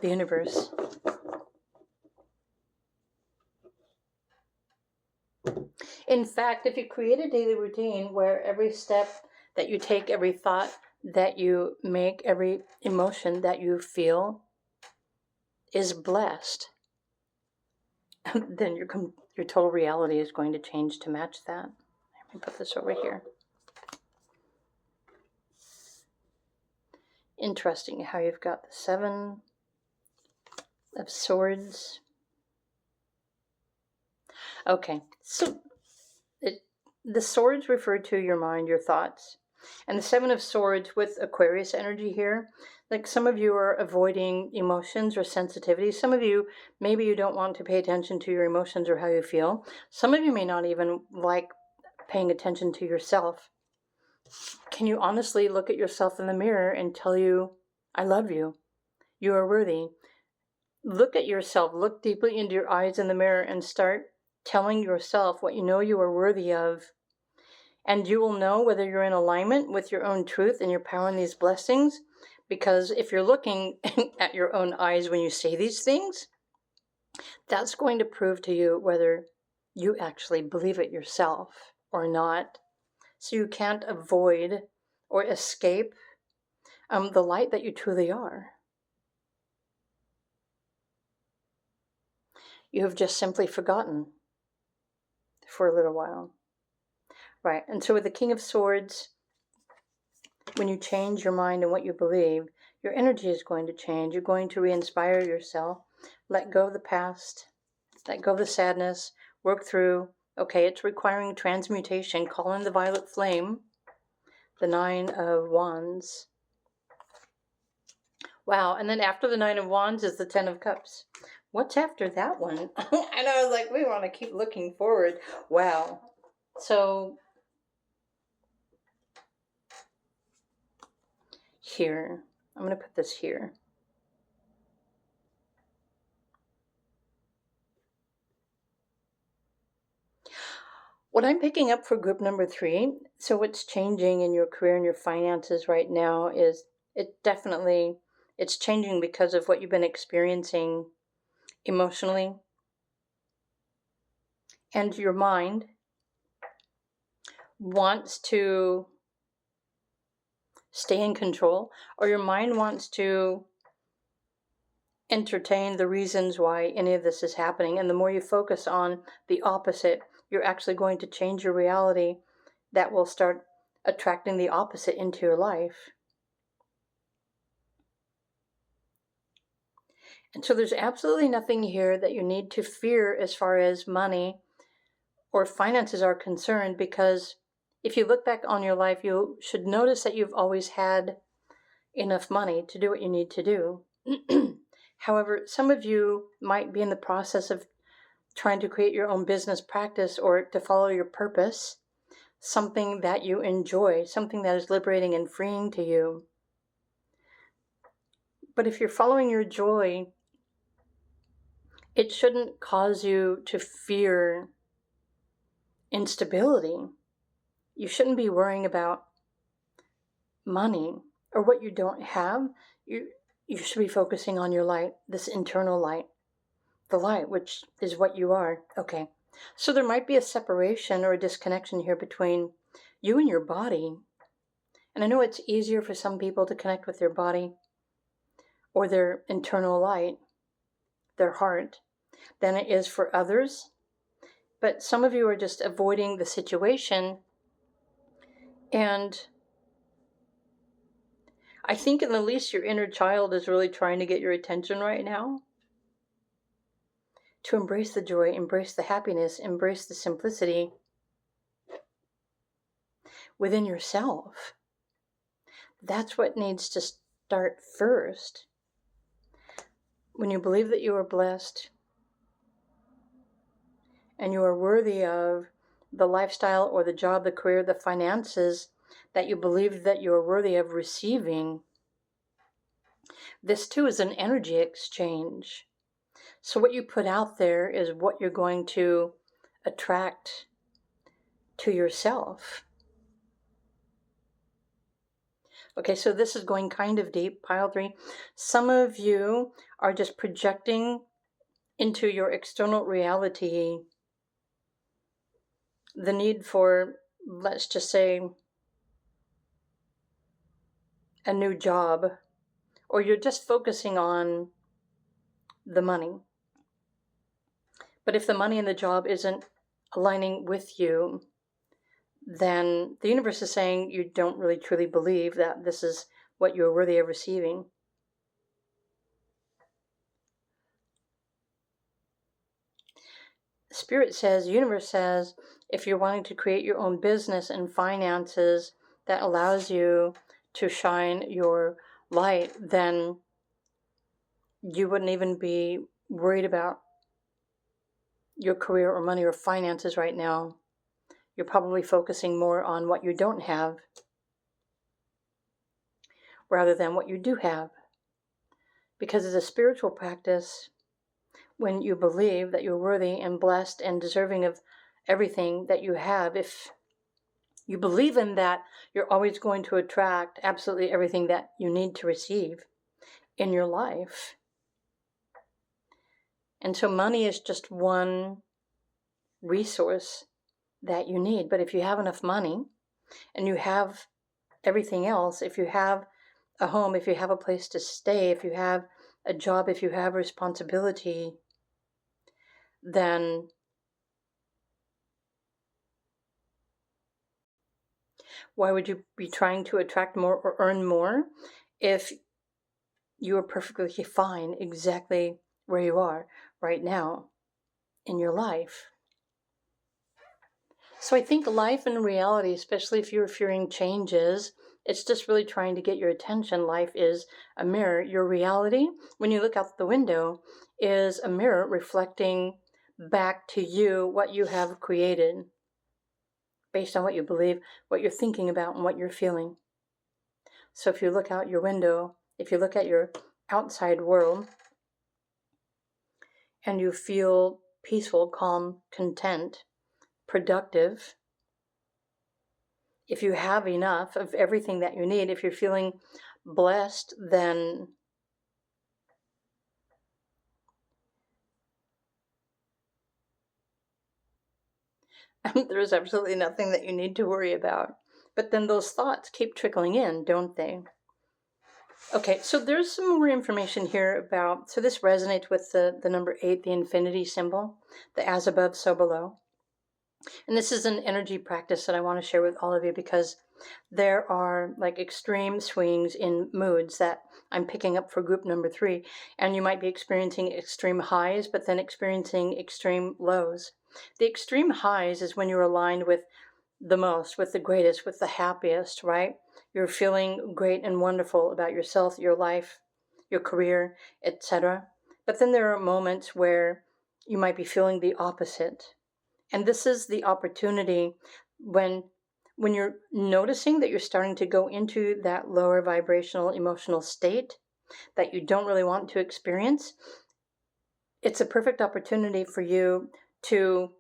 the universe. In fact, if you create a daily routine where every step that you take, every thought that you make, every emotion that you feel is blessed, then your total reality is going to change to match that. Let me put this over here. Interesting how you've got the 7 of Swords. Okay, so the swords refer to your mind, your thoughts. And the 7 of Swords with Aquarius energy here, like some of you are avoiding emotions or sensitivity. Some of you, maybe you don't want to pay attention to your emotions or how you feel. Some of you may not even like paying attention to yourself. Can you honestly look at yourself in the mirror and tell you, I love you, you are worthy? Look at yourself, look deeply into your eyes in the mirror and start telling yourself what you know you are worthy of. And you will know whether you're in alignment with your own truth and your power in these blessings. Because if you're looking at your own eyes when you say these things, that's going to prove to you whether you actually believe it yourself or not. So you can't avoid or escape the light that you truly are. You have just simply forgotten for a little while. Right, and so with the King of Swords, when you change your mind and what you believe, your energy is going to change. You're going to re-inspire yourself. Let go of the past. Let go of the sadness. Work through. Okay, it's requiring transmutation. Call in the violet flame. The 9 of Wands. Wow, and then after the 9 of Wands is the 10 of Cups. What's after that one? And I was like, we want to keep looking forward. Wow. So here, I'm going to put this here. What I'm picking up for group number 3, so what's changing in your career and your finances right now is it's changing because of what you've been experiencing emotionally. And your mind wants to stay in control, or your mind wants to entertain the reasons why any of this is happening. And the more you focus on the opposite, you're actually going to change your reality. That will start attracting the opposite into your life. And so there's absolutely nothing here that you need to fear as far as money or finances are concerned, because if you look back on your life, you should notice that you've always had enough money to do what you need to do. However, some of you might be in the process of trying to create your own business practice or to follow your purpose, something that you enjoy, something that is liberating and freeing to you. But if you're following your joy, it shouldn't cause you to fear instability. You shouldn't be worrying about money or what you don't have. You should be focusing on your light, this internal light, the light, which is what you are. Okay, so there might be a separation or a disconnection here between you and your body. And I know it's easier for some people to connect with their body or their internal light, their heart, than it is for others. But some of you are just avoiding the situation. And I think in the least your inner child is really trying to get your attention right now. To embrace the joy, embrace the happiness, embrace the simplicity within yourself. That's what needs to start first. When you believe that you are blessed and you are worthy of the lifestyle or the job, the career, the finances that you believe that you are worthy of receiving, this too is an energy exchange. So what you put out there is what you're going to attract to yourself. Okay, so this is going kind of deep, pile 3. Some of you are just projecting into your external reality the need for, let's just say, a new job, or you're just focusing on the money. But if the money and the job isn't aligning with you, then the universe is saying you don't really truly believe that this is what you're worthy of receiving. Spirit says, universe says, if you're wanting to create your own business and finances that allows you to shine your light, then you wouldn't even be worried about your career or money or finances right now. You're probably focusing more on what you don't have rather than what you do have. Because as a spiritual practice, when you believe that you're worthy and blessed and deserving of everything that you have, if you believe in that, you're always going to attract absolutely everything that you need to receive in your life. And so money is just one resource that you need. But if you have enough money and you have everything else, if you have a home, if you have a place to stay, if you have a job, if you have responsibility, then Why would you be trying to attract more or earn more if you are perfectly fine exactly where you are right now in your life? So I think life and reality, especially if you're fearing changes, it's just really trying to get your attention. Life is a mirror. Your reality, when you look out the window, is a mirror reflecting back to you what you have created based on what you believe, what you're thinking about, and what you're feeling. So if you look out your window, if you look at your outside world and you feel peaceful, calm, content, productive, if you have enough of everything that you need, if you're feeling blessed, then there's absolutely nothing that you need to worry about. But then those thoughts keep trickling in, don't they? Okay, so there's some more information here about, so this resonates with the number 8, the infinity symbol, the as above, so below. And this is an energy practice that I want to share with all of you because there are like extreme swings in moods that I'm picking up for group number 3. And you might be experiencing extreme highs, but then experiencing extreme lows. The extreme highs is when you're aligned with the most, with the greatest, with the happiest, right? You're feeling great and wonderful about yourself, your life, your career, etc. But then there are moments where you might be feeling the opposite. And this is the opportunity when you're noticing that you're starting to go into that lower vibrational emotional state that you don't really want to experience. It's a perfect opportunity for you to,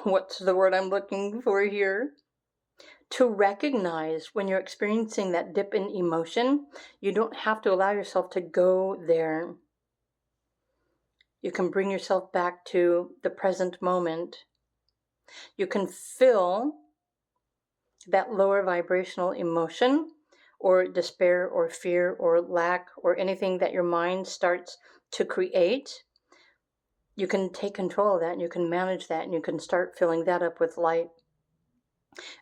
what's the word I'm looking for here? To recognize when you're experiencing that dip in emotion. You don't have to allow yourself to go there. You can bring yourself back to the present moment. You can feel that lower vibrational emotion or despair or fear or lack or anything that your mind starts to create. You can take control of that and you can manage that and you can start filling that up with light.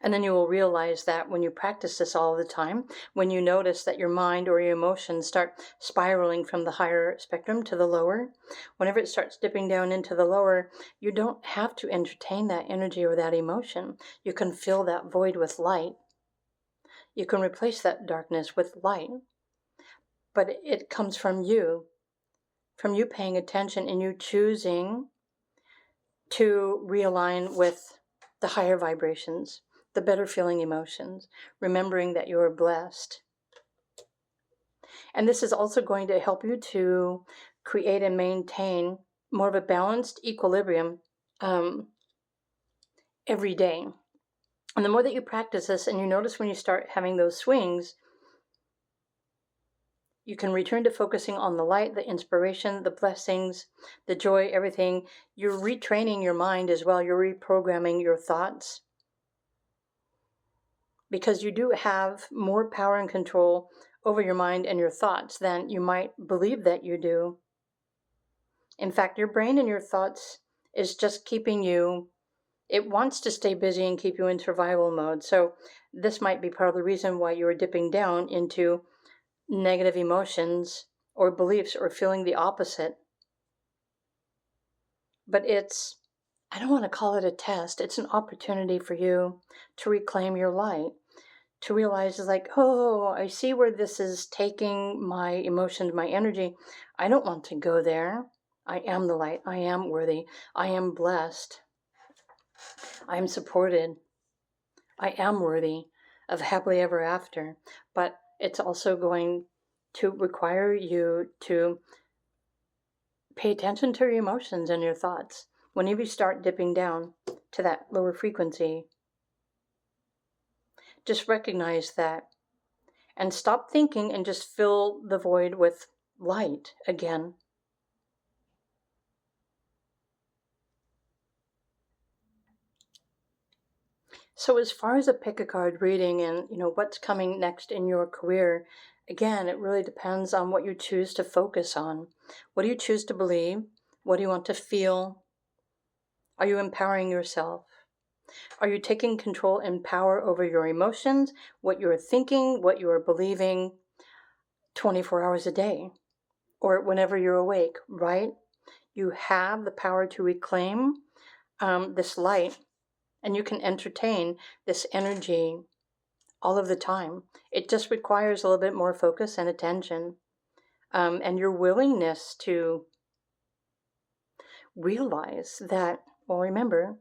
And then you will realize that when you practice this all the time, when you notice that your mind or your emotions start spiraling from the higher spectrum to the lower, whenever it starts dipping down into the lower, you don't have to entertain that energy or that emotion. You can fill that void with light. You can replace that darkness with light. But it comes from you paying attention and you choosing to realign with the higher vibrations, the better feeling emotions, remembering that you are blessed. And this is also going to help you to create and maintain more of a balanced equilibrium every day. And the more that you practice this and you notice when you start having those swings, you can return to focusing on the light, the inspiration, the blessings, the joy, everything. You're retraining your mind as well. You're reprogramming your thoughts. Because you do have more power and control over your mind and your thoughts than you might believe that you do. In fact, your brain and your thoughts is just keeping you, it wants to stay busy and keep you in survival mode. So this might be part of the reason why you are dipping down into negative emotions or beliefs or feeling the opposite. But I don't want to call it a test. It's an opportunity for you to reclaim your light, to realize like, oh, I see where this is taking my emotions, my energy. I don't want to go there. I am the light. I am worthy. I am blessed. I am supported. I am worthy of happily ever after. But it's also going to require you to pay attention to your emotions and your thoughts. Whenever you start dipping down to that lower frequency, just recognize that and stop thinking and just fill the void with light again. So as far as a pick a card reading and what's coming next in your career, again, it really depends on what you choose to focus on. What do you choose to believe? What do you want to feel? Are you empowering yourself? Are you taking control and power over your emotions, what you're thinking, what you are believing 24 hours a day or whenever you're awake, right? You have the power to reclaim this light, and you can entertain this energy all of the time. It just requires a little bit more focus and attention, and your willingness to realize that, well, remember,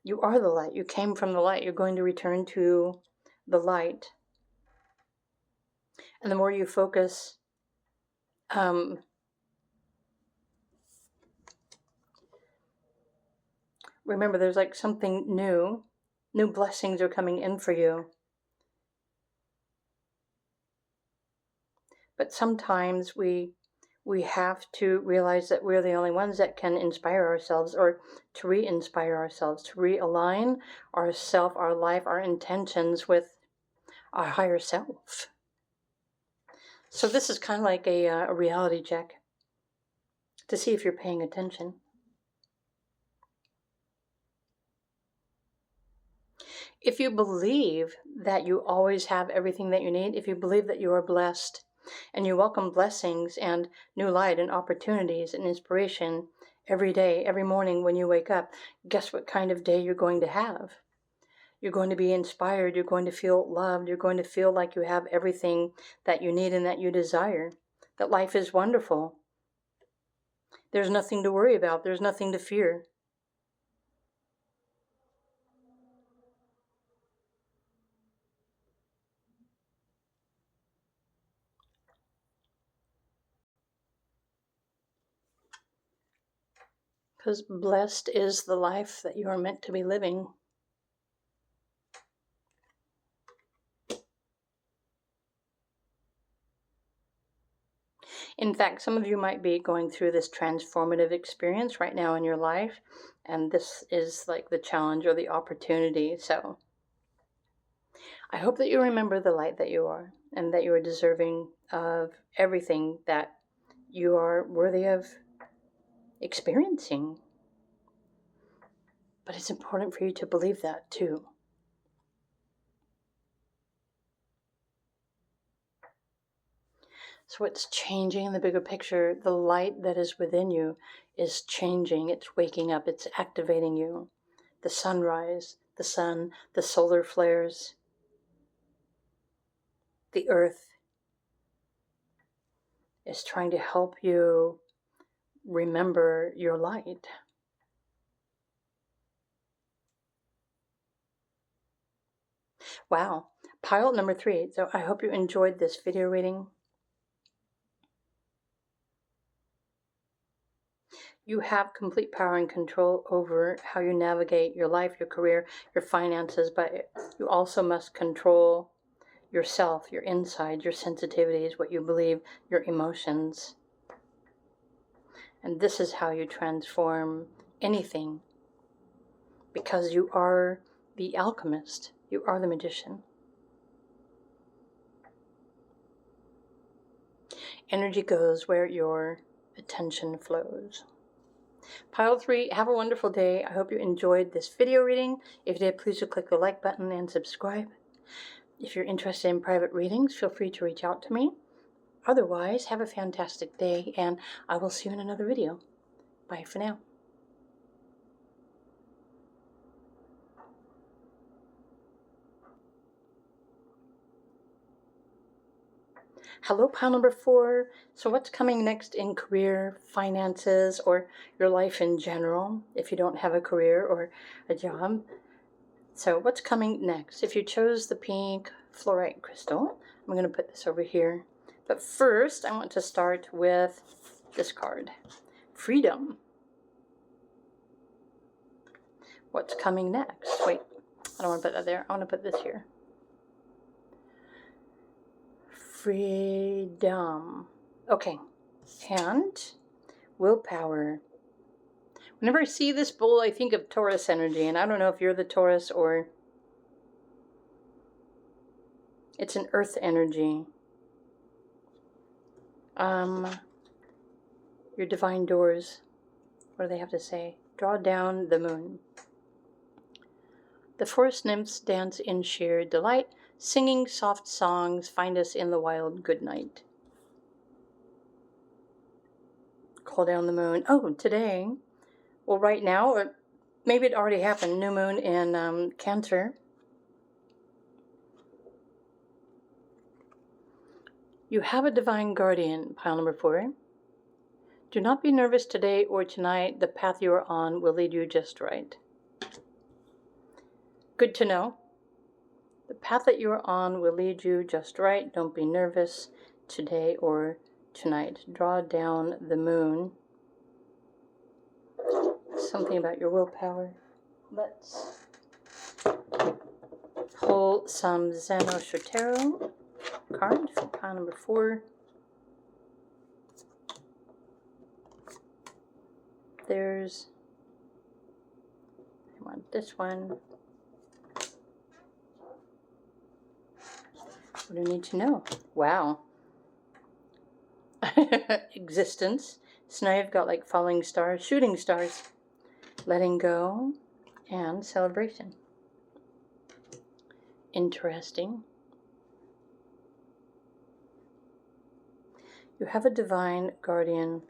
you are the light. You came from the light. You're going to return to the light. And the more you focus, remember, there's like something new. New blessings are coming in for you. But sometimes we have to realize that we're the only ones that can inspire ourselves, or to re-inspire ourselves, to realign ourself, our life, our intentions with our higher self. So this is kind of like a reality check to see if you're paying attention. If you believe that you always have everything that you need, if you believe that you are blessed, and you welcome blessings and new light and opportunities and inspiration every day, every morning when you wake up, guess what kind of day you're going to have? You're going to be inspired. You're going to feel loved. You're going to feel like you have everything that you need and that you desire, that life is wonderful. There's nothing to worry about. There's nothing to fear. Because blessed is the life that you are meant to be living. In fact, some of you might be going through this transformative experience right now in your life, and this is like the challenge or the opportunity. So I hope that you remember the light that you are, and that you are deserving of everything that you are worthy of experiencing. But it's important for you to believe that too. So it's changing in the bigger picture. The light that is within you is changing. It's waking up. It's activating you. The sunrise, the sun, the solar flares, the earth is trying to help you remember your light. Wow. Pile number 3. So I hope you enjoyed this video reading. You have complete power and control over how you navigate your life, your career, your finances, but you also must control yourself, your inside, your sensitivities, what you believe, your emotions. And this is how you transform anything, because you are the alchemist, you are the magician. Energy goes where your attention flows. Pile 3, have a wonderful day. I hope you enjoyed this video reading. If you did, please do click the like button and subscribe. If you're interested in private readings, feel free to reach out to me. Otherwise, have a fantastic day, and I will see you in another video. Bye for now. Hello, pile number 4. So what's coming next in career, finances, or your life in general, if you don't have a career or a job? So what's coming next? If you chose the pink fluorite crystal, I'm going to put this over here. But first, I want to start with this card, Freedom. What's coming next? Wait, I don't want to put that there. I want to put this here. Freedom. Okay, and willpower. Whenever I see this bull, I think of Taurus energy, and I don't know if you're the Taurus or it's an earth energy. Your divine doors. What do they have to say? Draw down the moon. The forest nymphs dance in sheer delight, singing soft songs, find us in the wild good night. Call down the moon. Oh, today, well, right now, or maybe it already happened, new moon in Cancer. You have a divine guardian, pile number 4. Do not be nervous today or tonight. The path you are on will lead you just right. Good to know. The path that you are on will lead you just right. Don't be nervous today or tonight. Draw down the moon. Something about your willpower. Let's pull some Xanos Tarot card for pile number 4. There's, I want this one. What do I need to know? Wow. Existence. So now you've got like falling stars, shooting stars, letting go, and celebration. Interesting. You have a divine guardian.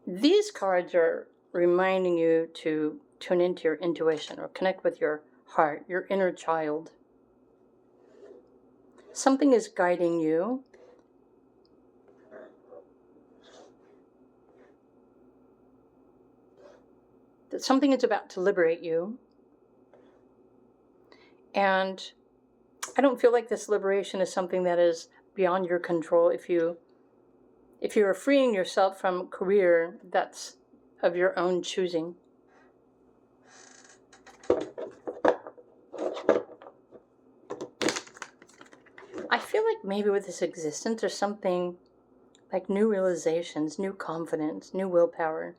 These cards are reminding you to tune into your intuition or connect with your heart, your inner child. Something is guiding you. That something is about to liberate you. And I don't feel like this liberation is something that is beyond your control. If you are freeing yourself from career that's of your own choosing. I feel like maybe with this existence there's something like new realizations, new confidence, new willpower,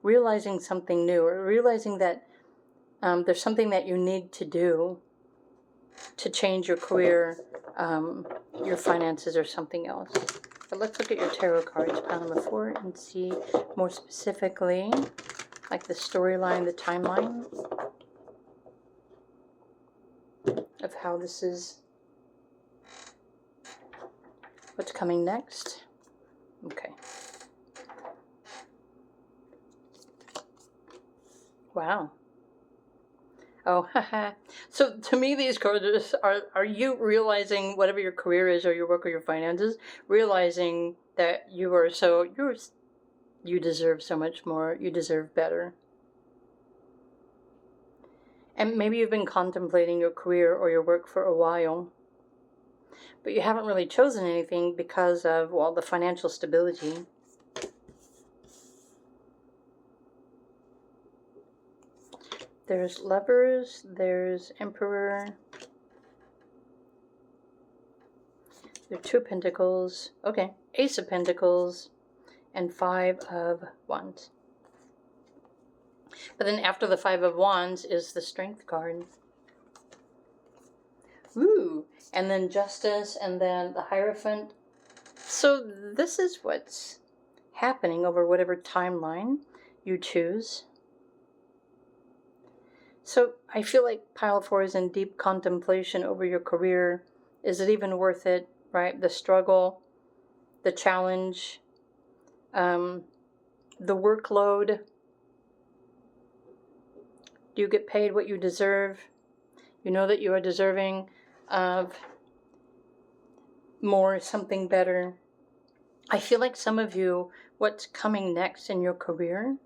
realizing something new, or realizing that there's something that you need to do to change your career, your finances, or something else. But let's look at your tarot cards, pile number 4, and see more specifically, like the storyline, the timeline of how this is, what's coming next. Okay. Wow. Oh, haha. So to me, these cards are you realizing whatever your career is, or your work, or your finances, realizing that you deserve so much more, you deserve better. And maybe you've been contemplating your career or your work for a while, but you haven't really chosen anything because of, well, the financial stability. There's Lovers, there's Emperor, there are 2 Pentacles, okay, Ace of Pentacles, and 5 of Wands. But then after the 5 of Wands is the Strength card. Ooh, and then Justice, and then the Hierophant. So this is what's happening over whatever timeline you choose. So I feel like pile 4 is in deep contemplation over your career. Is it even worth it, right? The struggle, the challenge, the workload. Do you get paid what you deserve? You know that you are deserving of more, something better. I feel like some of you, what's coming next in your career,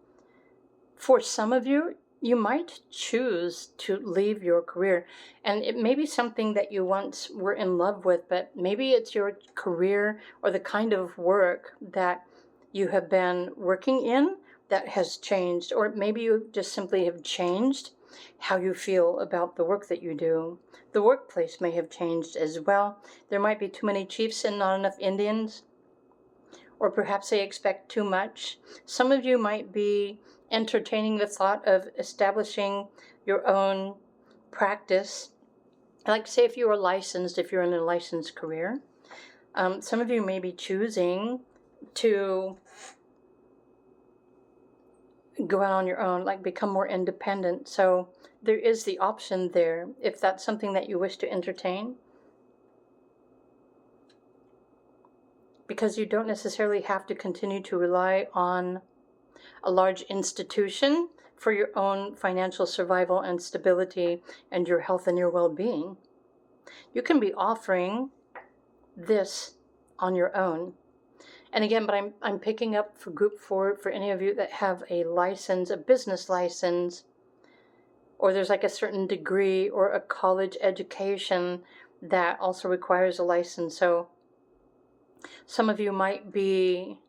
for some of you, you might choose to leave your career. And it may be something that you once were in love with, but maybe it's your career or the kind of work that you have been working in that has changed. Or maybe you just simply have changed how you feel about the work that you do. The workplace may have changed as well. There might be too many chiefs and not enough Indians. Or perhaps they expect too much. Some of you might be entertaining the thought of establishing your own practice. Like, say, if you are licensed, if you're in a licensed career, some of you may be choosing to go out on your own, like become more independent. So there is the option there if that's something that you wish to entertain. Because you don't necessarily have to continue to rely on a large institution for your own financial survival and stability and your health and your well-being. You can be offering this on your own. And again, but I'm picking up for group 4 for any of you that have a license, a business license, or there's like a certain degree or a college education that also requires a license. So some of you might be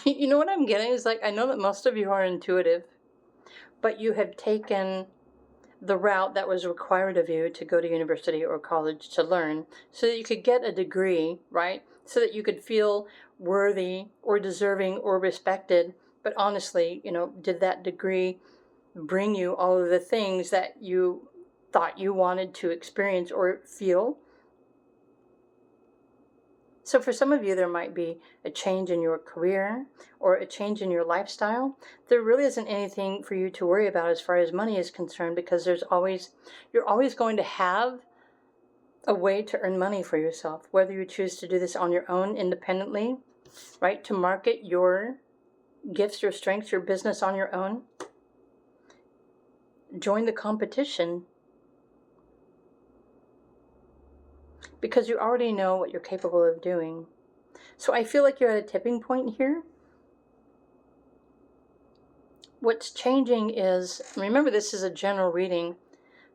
you know what I'm getting is, like, I know that most of you are intuitive, but you have taken the route that was required of you to go to university or college to learn so that you could get a degree, right? So that you could feel worthy or deserving or respected. But honestly, did that degree bring you all of the things that you thought you wanted to experience or feel? So for some of you, there might be a change in your career or a change in your lifestyle. There really isn't anything for you to worry about as far as money is concerned, because you're always going to have a way to earn money for yourself, whether you choose to do this on your own independently, right? To market your gifts, your strengths, your business on your own. Join the competition, because you already know what you're capable of doing. So I feel like you're at a tipping point here. What's changing is, remember, this is a general reading.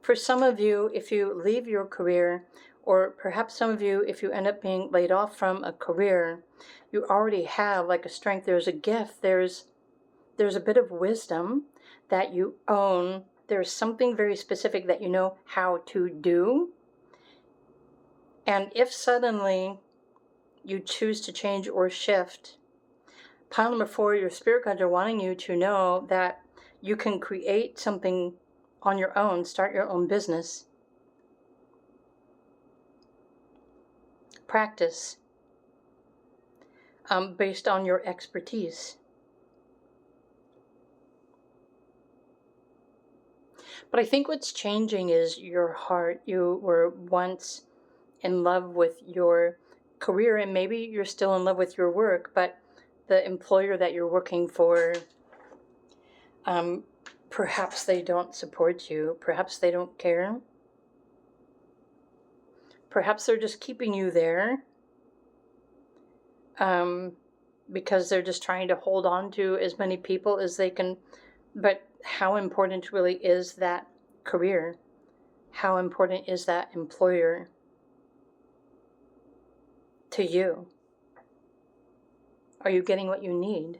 For some of you, if you leave your career, or perhaps some of you, if you end up being laid off from a career, you already have like a strength, there's a gift, there's a bit of wisdom that you own. There's something very specific that you know how to do. And if suddenly you choose to change or shift, pile number 4, your spirit guides are wanting you to know that you can create something on your own, start your own business. Practice based on your expertise. But I think what's changing is your heart. You were once in love with your career, and maybe you're still in love with your work, but the employer that you're working for, perhaps they don't support you. Perhaps they don't care. Perhaps they're just keeping you there because they're just trying to hold on to as many people as they can. But how important really is that career? How important is that employer to you? Are you getting what you need?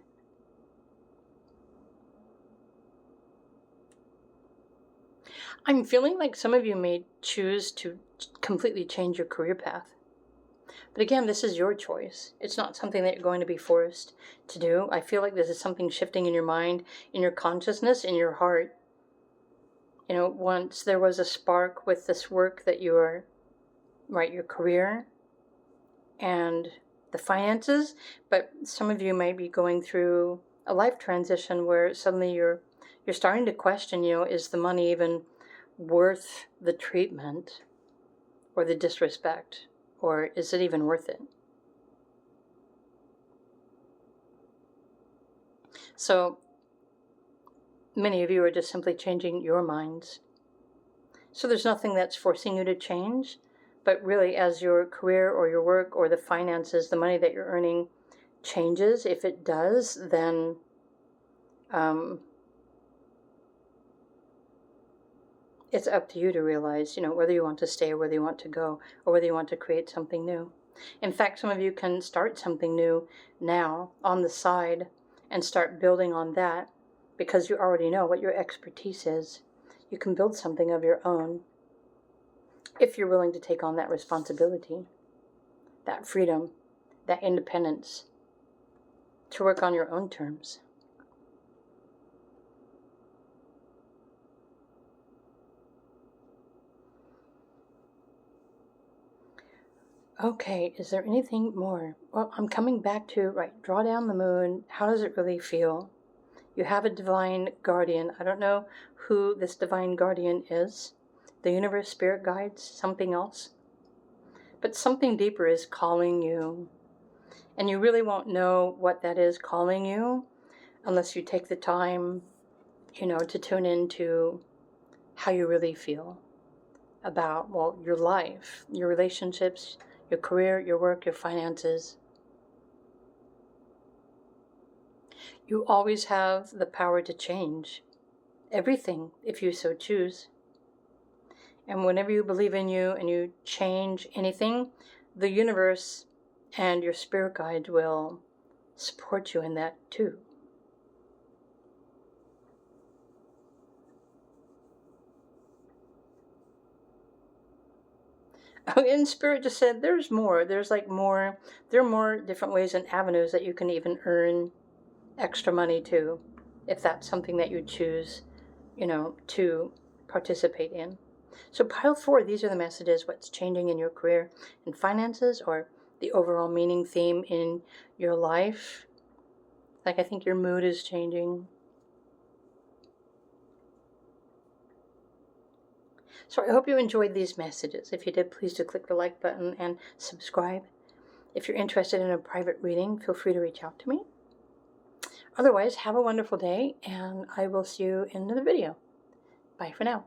I'm feeling like some of you may choose to completely change your career path. But again, this is your choice. It's not something that you're going to be forced to do. I feel like this is something shifting in your mind, in your consciousness, in your heart. Once there was a spark with this work that you are, right, your career and the finances, but some of you may be going through a life transition where suddenly you're starting to question, is the money even worth the treatment or the disrespect, or is it even worth it? So many of you are just simply changing your minds. So there's nothing that's forcing you to change, but really as your career or your work or the finances, the money that you're earning changes, if it does, then it's up to you to realize, whether you want to stay or whether you want to go, or whether you want to create something new. In fact, some of you can start something new now on the side and start building on that, because you already know what your expertise is. You can build something of your own if you're willing to take on that responsibility, that freedom, that independence, to work on your own terms. Okay, is there anything more? Well, I'm coming back to, right, draw down the moon. How does it really feel? You have a divine guardian. I don't know who this divine guardian is. The universe, spirit guides, something else. But something deeper is calling you. And you really won't know what that is calling you unless you take the time, to tune into how you really feel about, well, your life, your relationships, your career, your work, your finances. You always have the power to change everything if you so choose. And whenever you believe in you and you change anything, the universe and your spirit guide will support you in that too. Oh, and Spirit just said there's more. There's like more. There are more different ways and avenues that you can even earn extra money too, if that's something that you choose, to participate in. So pile 4, these are the messages, what's changing in your career and finances, or the overall meaning theme in your life. Like, I think your mood is changing. So I hope you enjoyed these messages. If you did, please do click the like button and subscribe. If you're interested in a private reading, feel free to reach out to me. Otherwise, have a wonderful day, and I will see you in another video. Bye for now.